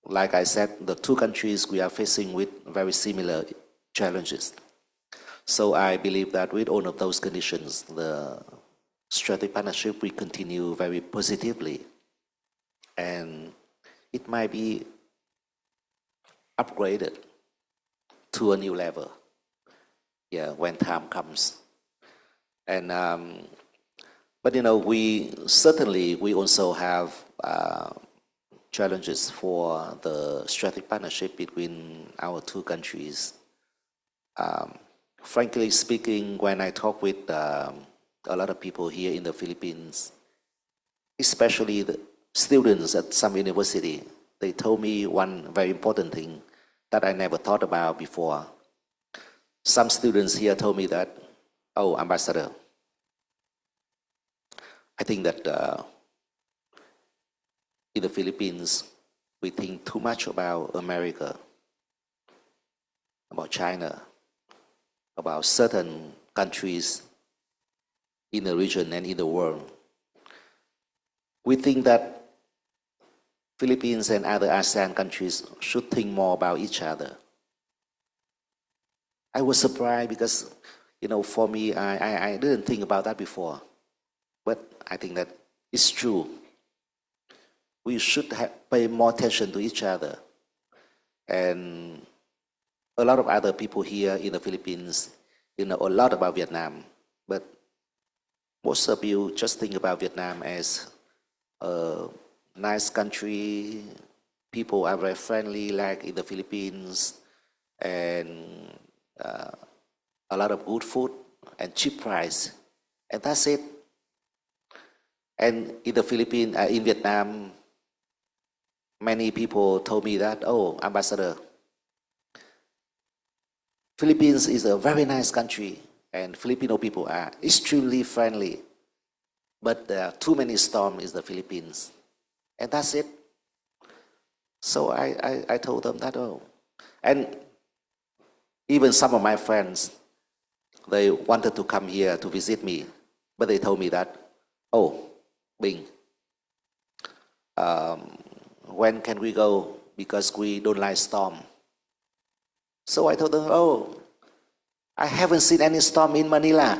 like I said, the two countries we are facing with very similar challenges. So I believe that with all of those conditions, the strategic partnership will continue very positively, and it might be upgraded to a new level, yeah, when time comes. And but we also have challenges for the strategic partnership between our two countries. Frankly speaking, when I talk with a lot of people here in the Philippines, especially the students at some university, they told me one very important thing that I never thought about before. Some students here told me that, oh, Ambassador, I think that in the Philippines, we think too much about America, about China, about certain countries in the region and in the world. We think that Philippines and other ASEAN countries should think more about each other. I was surprised because, for me, I didn't think about that before. But I think that it's true. We should pay more attention to each other. And a lot of other people here in the Philippines, know a lot about Vietnam. But most of you just think about Vietnam as a nice country. People are very friendly, like in the Philippines, and a lot of good food and cheap price, and that's it. And in the Philippines, in Vietnam, many people told me that, oh, Ambassador, Philippines is a very nice country, and Filipino people are extremely friendly, but there are too many storms in the Philippines, and that's it. So I told them that, oh, and even some of my friends, they wanted to come here to visit me, but they told me that, oh, Binh, when can we go? Because we don't like storm. So I told them, oh, I haven't seen any storm in Manila.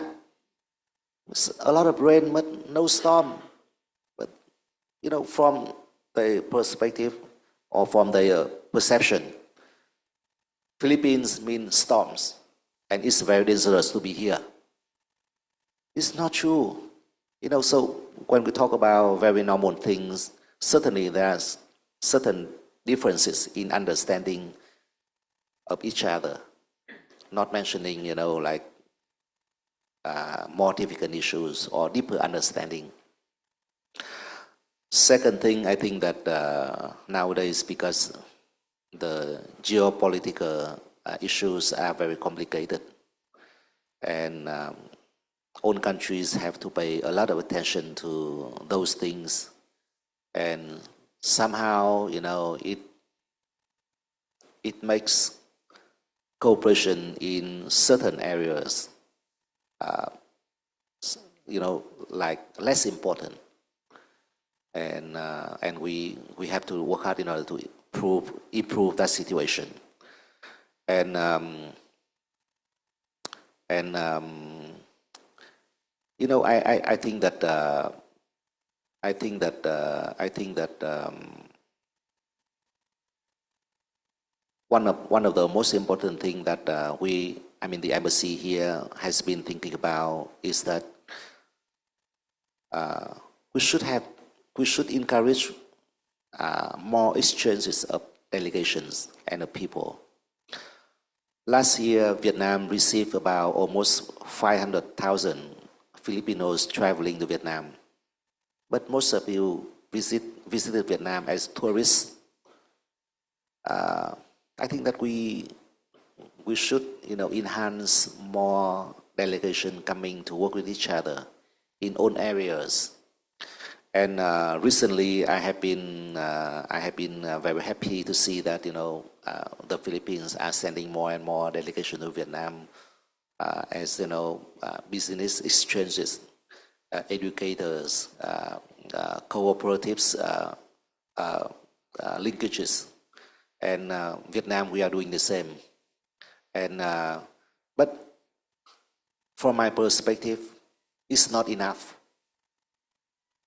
It's a lot of rain, but no storm. But, from the perspective or from the perception, Philippines means storms, and it's very dangerous to be here. It's not true. So when we talk about very normal things, certainly there's certain differences in understanding of each other, not mentioning, like more difficult issues or deeper understanding. Second thing, I think that nowadays, because the geopolitical issues are very complicated, and all countries have to pay a lot of attention to those things, and somehow, it makes cooperation in certain areas, like less important, and we have to work hard in order to improve that situation, and I think that one of the most important thing that the embassy here has been thinking about is that we should encourage more exchanges of delegations and of people. Last year, Vietnam received about almost 500,000 Filipinos traveling to Vietnam. But most of you visited Vietnam as tourists. I think that we should, enhance more delegation coming to work with each other in own areas. And recently, I have been very happy to see that the Philippines are sending more and more delegation to Vietnam as business exchanges, educators, cooperatives, linkages, and Vietnam we are doing the same. And but from my perspective, it's not enough.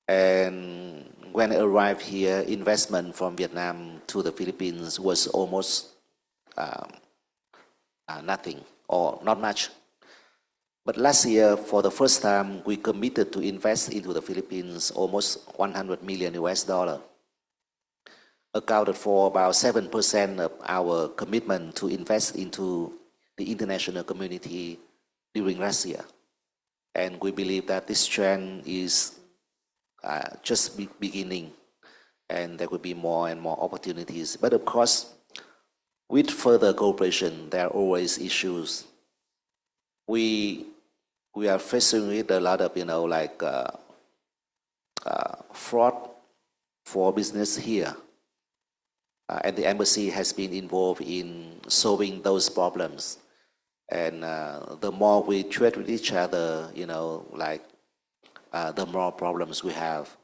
And when I arrived here, investment from Vietnam to the Philippines was almost nothing or not much. But last year, for the first time, we committed to invest into the Philippines almost 100 million US dollar, accounted for about 7% of our commitment to invest into the international community during last year. And we believe that this trend is just beginning, and there will be more and more opportunities. But of course, with further cooperation, there are always issues. We are facing with a lot of fraud for business here, and the embassy has been involved in solving those problems. And the more we trade with each other, the more problems we have.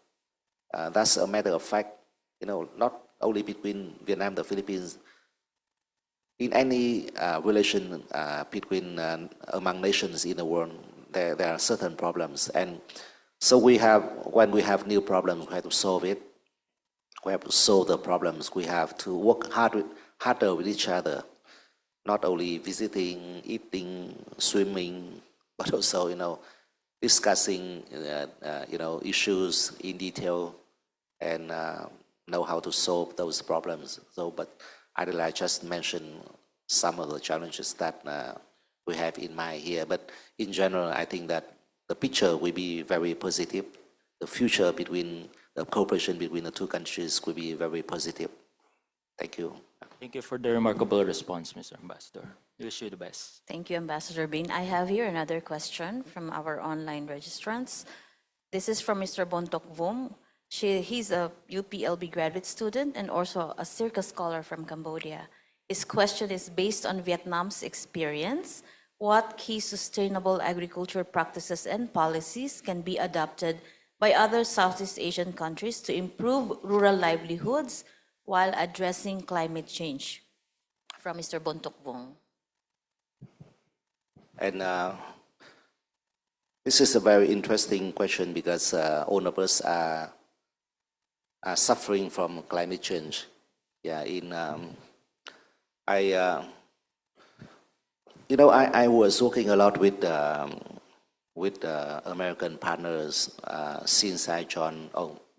That's a matter of fact, not only between Vietnam and the Philippines. In any relation between among nations in the world, there are certain problems. And so when we have new problems, we have to solve it. We have to solve the problems. We have to work harder with each other, not only visiting, eating, swimming, but also, discussing, issues in detail and know how to solve those problems. But I just mentioned some of the challenges that we have in mind here. But in general, I think that the picture will be very positive. The future between the cooperation between the two countries will be very positive. Thank you. Thank you for the remarkable response, Mr. Ambassador. We wish you the best. Thank you, Ambassador Binh. I have here another question from our online registrants. This is from Mr. Bontok Vom. He's a UPLB graduate student and also a SEARCA scholar from Cambodia. His question is based on Vietnam's experience. What key sustainable agriculture practices and policies can be adopted by other Southeast Asian countries to improve rural livelihoods while addressing climate change? From Mr. Bontok Vong. And this is a very interesting question because all of us are suffering from climate change. Yeah, I was working a lot with American partners since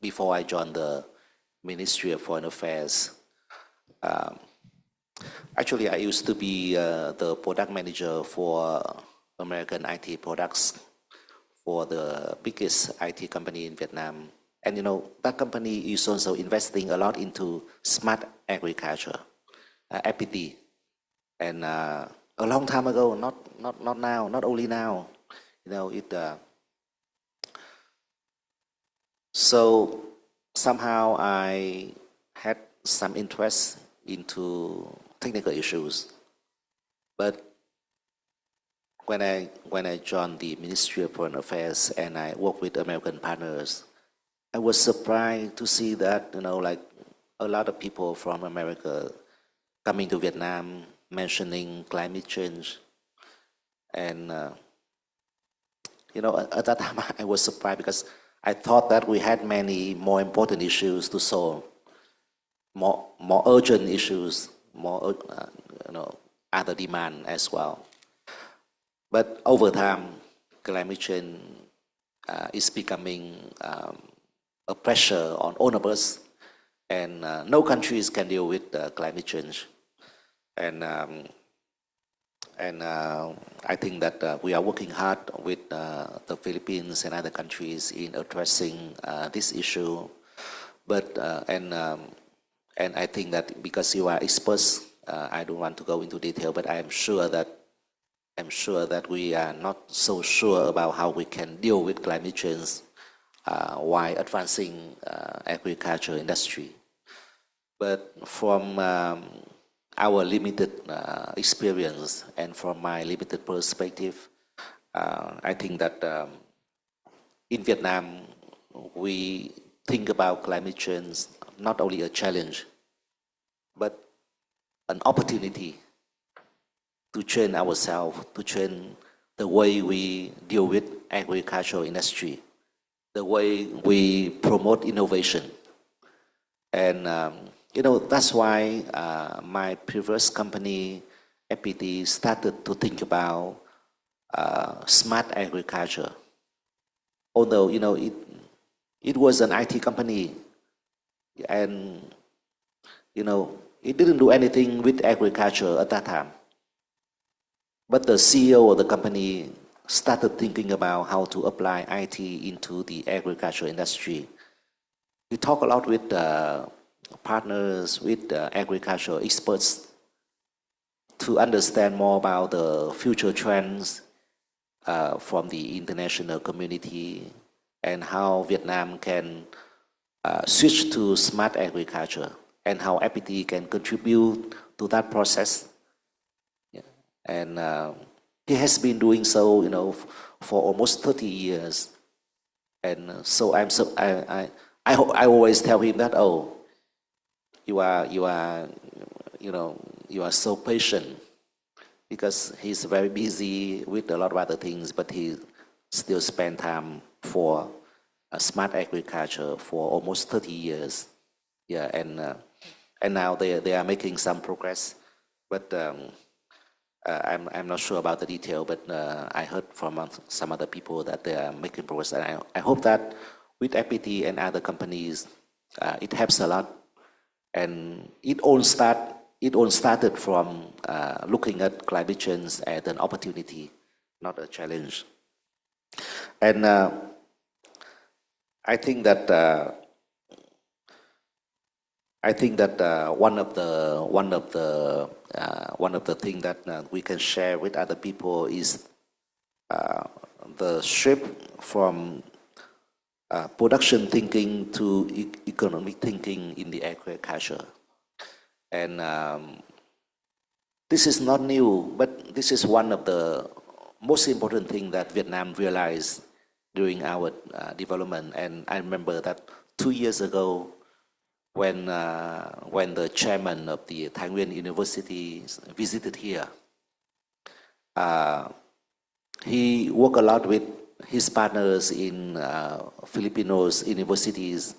before I joined the Ministry of Foreign Affairs. Actually, I used to be the product manager for American IT products for the biggest IT company in Vietnam. And that company is also investing a lot into smart agriculture, FPT. And a long time ago, not now, not only now, so somehow I had some interest into technical issues. But when I joined the Ministry of Foreign Affairs and I worked with American partners, I was surprised to see that, a lot of people from America coming to Vietnam mentioning climate change. And, at that time I was surprised because I thought that we had many more important issues to solve, more urgent issues, more, other demand as well. But over time, climate change is becoming a pressure on all of us. and no countries can deal with climate change. And I think that we are working hard with the Philippines and other countries in addressing this issue. But and I think that because you are experts, I don't want to go into detail. But I'm sure that we are not so sure about how we can deal with climate change while advancing agriculture industry. But from our limited experience and from my limited perspective, I think that in Vietnam, we think about climate change not only a challenge, but an opportunity to change ourselves, to change the way we deal with agricultural industry, the way we promote innovation. And that's why my previous company, FPT, started to think about smart agriculture. Although, it was an IT company, and, it didn't do anything with agriculture at that time. But the CEO of the company started thinking about how to apply IT into the agriculture industry. We talk a lot with partners, with agricultural experts to understand more about the future trends from the international community and how Vietnam can switch to smart agriculture and how FPT can contribute to that process. Yeah. And he has been doing so, for almost 30 years. And so I always tell him that, you are so patient, because he's very busy with a lot of other things, but he still spend time for smart agriculture for almost 30 years. Yeah, and now they are making some progress, but I'm not sure about the detail, but I heard from some other people that they are making progress, and I hope that with FPT and other companies, it helps a lot. And it all started from looking at climate change as an opportunity, not a challenge. And I think that one of the things that we can share with other people is the shift from production thinking to economic thinking in the agriculture. And this is not new, but this is one of the most important things that Vietnam realized during our development. And I remember that 2 years ago, when the chairman of the Thái Nguyên University visited here, he worked a lot with his partners in Filipinos universities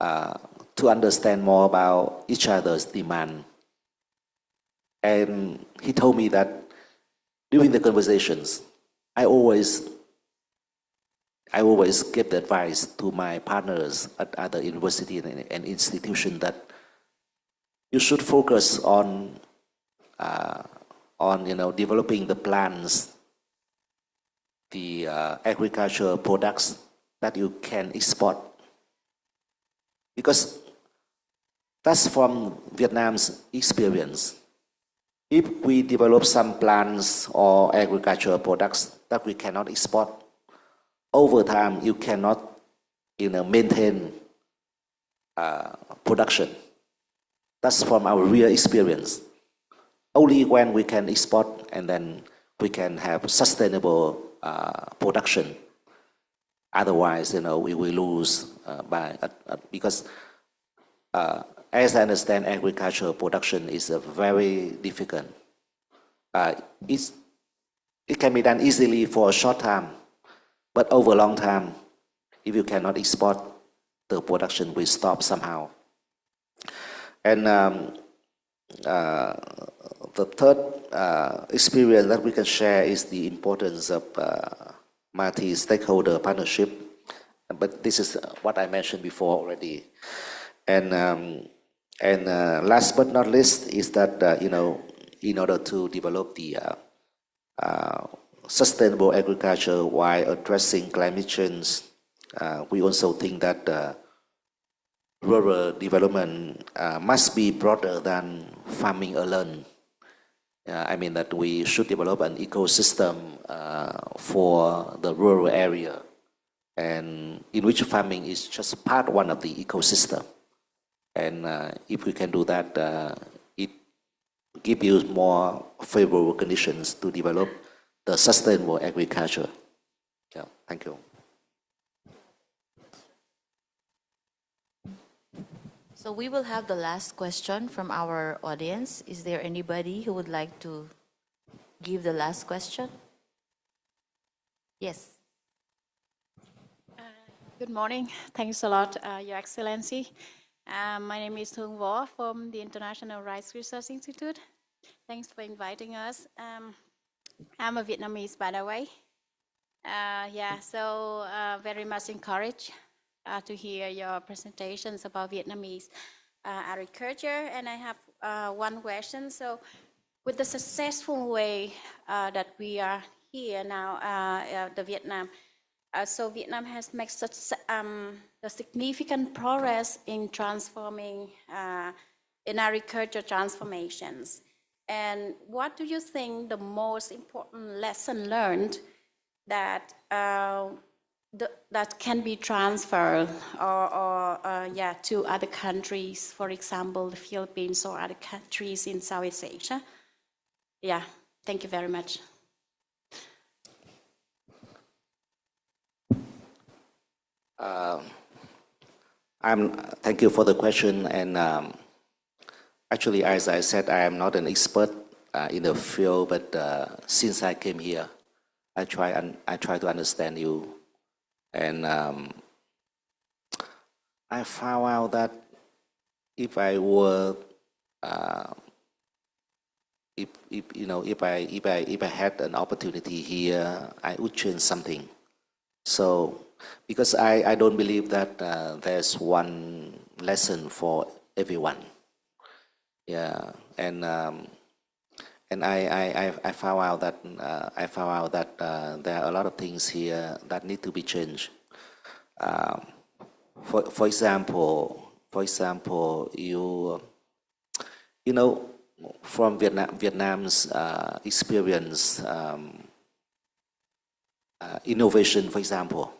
to understand more about each other's demand. And he told me that during the conversations, I always give the advice to my partners at other universities and institutions that you should focus on developing the plans, the agricultural products that you can export, because that's from Vietnam's experience. If we develop some plants or agricultural products that we cannot export, over time you cannot maintain production. That's from our real experience. Only when we can export, and then we can have sustainable production. Otherwise, we will lose because as I understand, agricultural production is very difficult. It can be done easily for a short time, but over a long time, if you cannot export, the production will stop somehow. And the third experience that we can share is the importance of multi-stakeholder partnership. But this is what I mentioned before already. And last but not least is that in order to develop the sustainable agriculture while addressing climate change, we also think that rural development must be broader than farming alone. I mean that we should develop an ecosystem for the rural area, and in which farming is just one of the ecosystem. And if we can do that, it gives you more favorable conditions to develop the sustainable agriculture. Yeah, thank you. So we will have the last question from our audience. Is there anybody who would like to give the last question? Yes. Good morning. Thanks a lot, Your Excellency. My name is Thương Vo from the International Rice Research Institute. Thanks for inviting us. I'm a Vietnamese, by the way. So very much encouraged to hear your presentations about Vietnamese agriculture. And I have one question. So with the successful way that we are here now, the Vietnam, so Vietnam has made such a significant progress in transforming, in agriculture transformations. And what do you think the most important lesson learned that that can be transferred to other countries, for example, the Philippines or other countries in Southeast Asia? Yeah, thank you very much. Thank you for the question. And actually, as I said, I am not an expert in the field, but since I came here, I try to understand you. And I found out that if I were, if I had an opportunity here, I would change something. So, because I don't believe that there's one lesson for everyone. Yeah, and I found out that there are a lot of things here that need to be changed. For example, from Vietnam's experience, innovation, for example.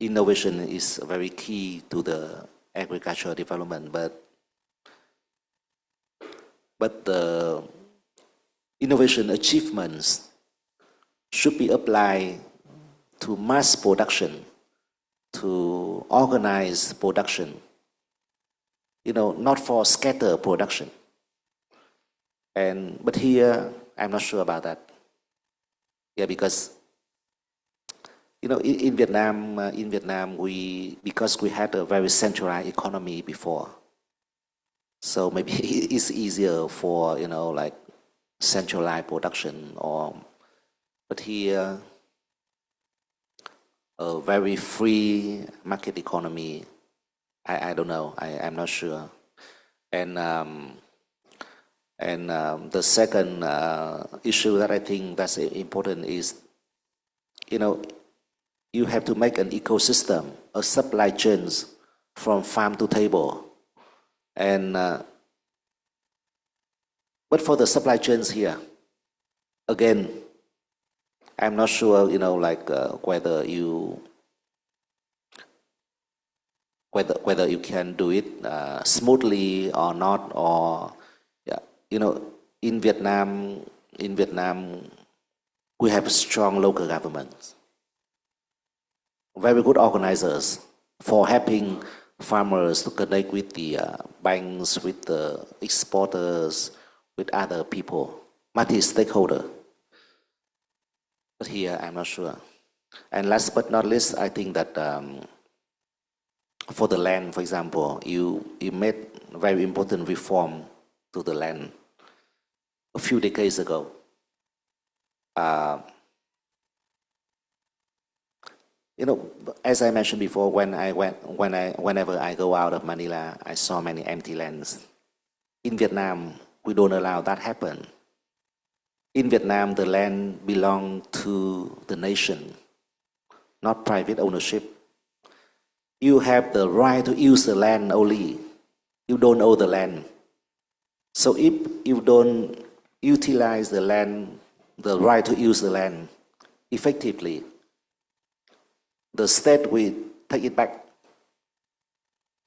Innovation is very key to the agricultural development, but the innovation achievements should be applied to mass production, to organized production, not for scatter production. But here, I'm not sure about that. Yeah, because in Vietnam, because we had a very centralized economy before, so maybe it's easier for like centralized production. But here, a very free market economy. I don't know. I'm not sure. And the second issue that I think that's important is, you have to make an ecosystem, a supply chains from farm to table. And but for the supply chains here, again, I'm not sure, whether you can do it smoothly or not. Or in Vietnam, we have strong local governments, very good organizers for helping farmers to connect with the banks, with the exporters, with other people, multi-stakeholder. But here, I'm not sure. And last but not least, I think that for the land, for example, you made very important reform to the land a few decades ago. You know, as I mentioned before, whenever I go out of Manila, I saw many empty lands. In Vietnam, we don't allow that happen. In Vietnam, the land belongs to the nation, not private ownership. You have the right to use the land only. You don't own the land. So if you don't utilize the land, the right to use the land effectively, the state will take it back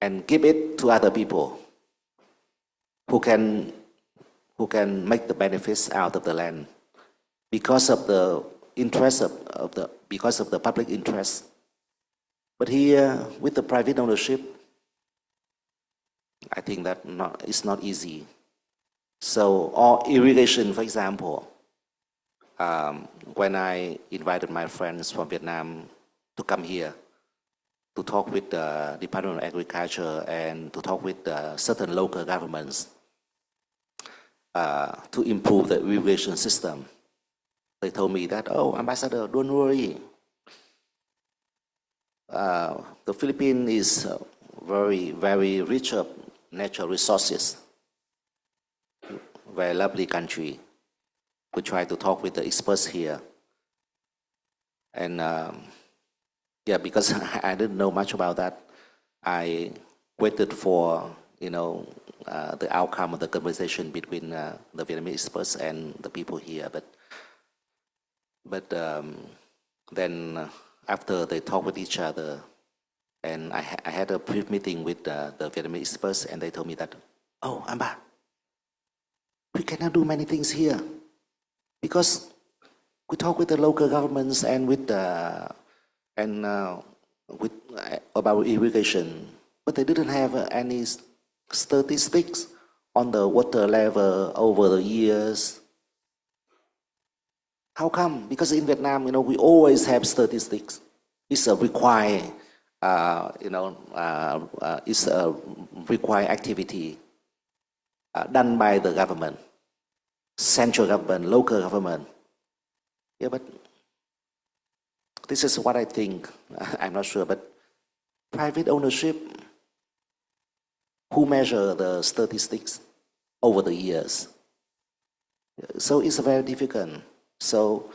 and give it to other people who can make the benefits out of the land because of the interest because of the public interest. But here, with the private ownership, I think that it's not easy. So, or irrigation, for example, when I invited my friends from Vietnam to come here to talk with the Department of Agriculture and to talk with certain local governments to improve the irrigation system, they told me that, oh, Ambassador, don't worry. The Philippines is very, very rich of natural resources. Very lovely country. We try to talk with the experts here. And yeah, because I didn't know much about that, I waited for, the outcome of the conversation between the Vietnamese experts and the people here. But then after they talked with each other, and I had a brief meeting with the Vietnamese experts, and they told me that, oh, Amba, we cannot do many things here because we talk with the local governments and about irrigation, but they didn't have any statistics on the water level over the years. How come? Because in Vietnam, we always have statistics. It's a required, it's a required activity done by the government, central government, local government. Yeah, but this is what I think. I'm not sure, but private ownership, who measure the statistics over the years? So it's very difficult. So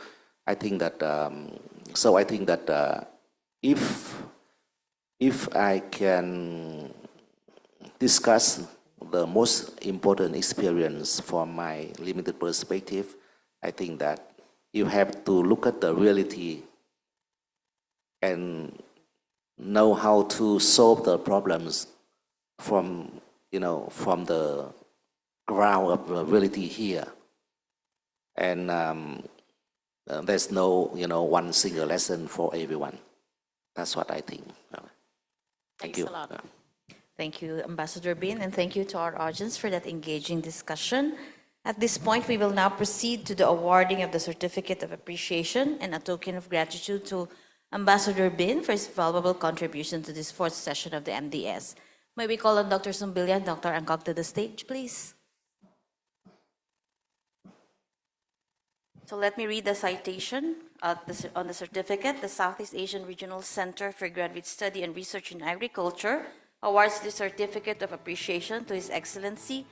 I think that if I can discuss the most important experience from my limited perspective, I think that you have to look at the reality and know how to solve the problems from the ground of the reality here. And there's no one single lesson for everyone. That's what I think. Thank you. Thanks a lot. Thank you, Ambassador Binh, and thank you to our audience for that engaging discussion. At this point, we will now proceed to the awarding of the Certificate of Appreciation and a token of gratitude to Ambassador Binh for his valuable contribution to this fourth session of the MDS. May we call on Dr. Sumbilya and Dr. Angkok to the stage, please. So let me read the citation on the certificate. The Southeast Asian Regional Center for Graduate Study and Research in Agriculture awards the Certificate of Appreciation to His Excellency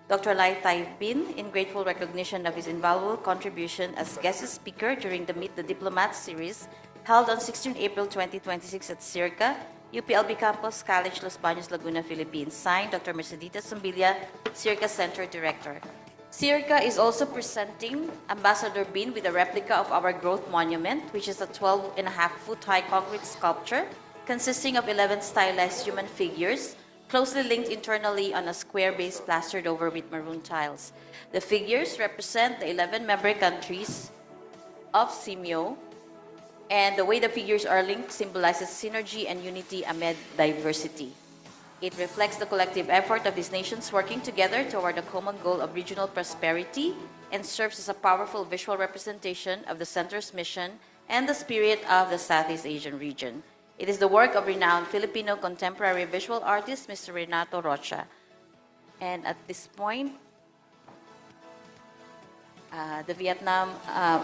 Dr. Lai Tai Binh in grateful recognition of his invaluable contribution as guest speaker during the Meet the Diplomat series held on 16 April 2026 at SEARCA, UPLB Campus, College, Los Baños, Laguna, Philippines. Signed, Dr. Mercedita Sumbilya, SEARCA Center Director. SEARCA is also presenting Ambassador Binh with a replica of our growth monument, which is a 12.5-foot high concrete sculpture consisting of 11 stylized human figures, closely linked internally on a square base plastered over with maroon tiles. The figures represent the 11 member countries of CIMIO, and the way the figures are linked symbolizes synergy and unity amid diversity. It reflects the collective effort of these nations working together toward a common goal of regional prosperity and serves as a powerful visual representation of the center's mission and the spirit of the Southeast Asian region. It is the work of renowned Filipino contemporary visual artist, Mr. Renato Rocha. And at this point, the Vietnam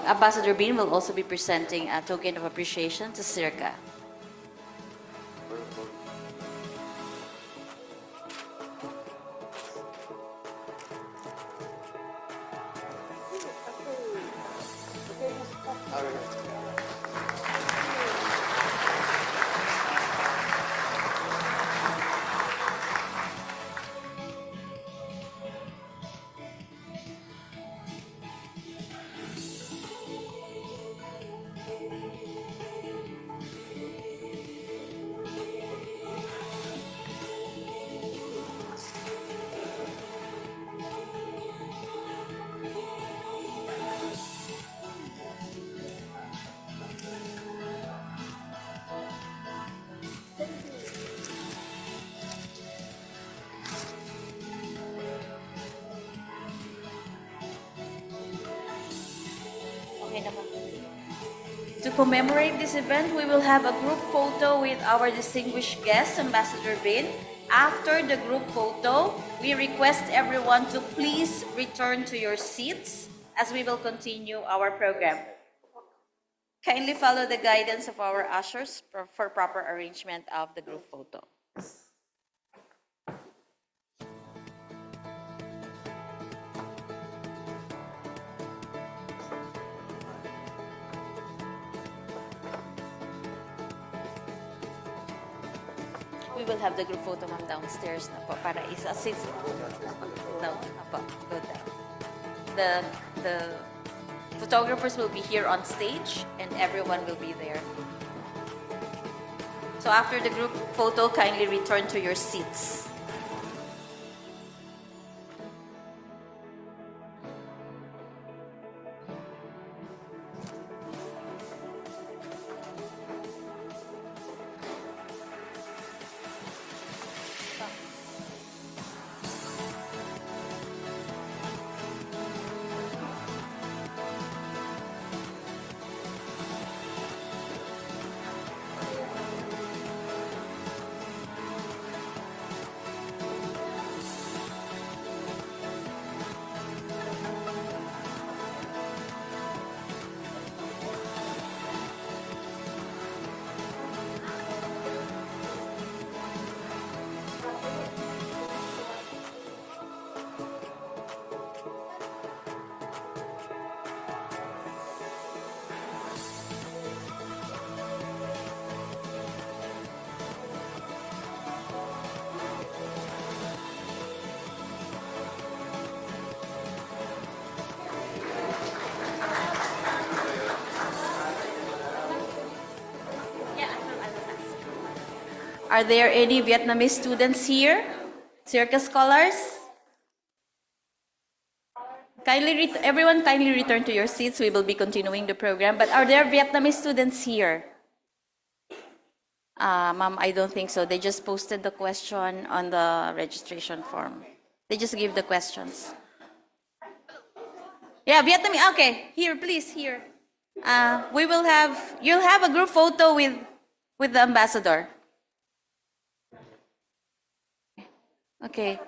Ambassador Binh will also be presenting a token of appreciation to SEARCA. commemorate this event, we will have a group photo with our distinguished guest, Ambassador Binh. After the group photo, we request everyone to please return to your seats as we will continue our program. Kindly follow the guidance of our ushers for proper arrangement of the group photo. We will have the group photo, ma'am, downstairs na po para is-assist. No, po, go down. The photographers will be here on stage and everyone will be there. So after the group photo, kindly return to your seats. Are there any Vietnamese students here? SEARCA scholars? Everyone kindly return to your seats. We will be continuing the program. But are there Vietnamese students here? Ma'am, I don't think so. They just posted the question on the registration form. They just give the questions. Yeah, Vietnamese. Okay, here, please, here. You'll have a group photo with the ambassador. Okay.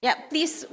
Yeah, please,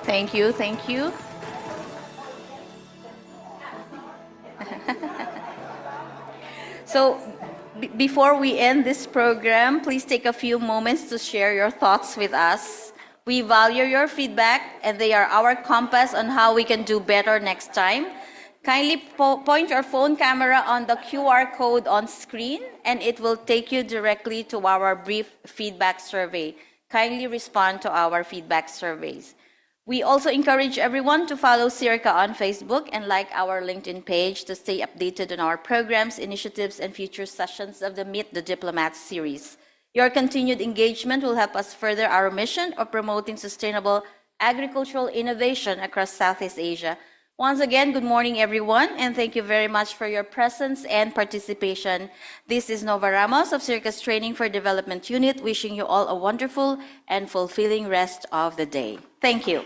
Thank you, thank you. So, before we end this program, please take a few moments to share your thoughts with us. We value your feedback, and they are our compass on how we can do better next time. Kindly point your phone camera on the QR code on screen, and it will take you directly to our brief feedback survey. Kindly respond to our feedback surveys. We also encourage everyone to follow SEARCA on Facebook and like our LinkedIn page to stay updated on our programs, initiatives, and future sessions of the Meet the Diplomat series. Your continued engagement will help us further our mission of promoting sustainable agricultural innovation across Southeast Asia. Once again, good morning, everyone, and thank you very much for your presence and participation. This is Nova Ramos of SEARCA's Training for Development Unit, wishing you all a wonderful and fulfilling rest of the day. Thank you.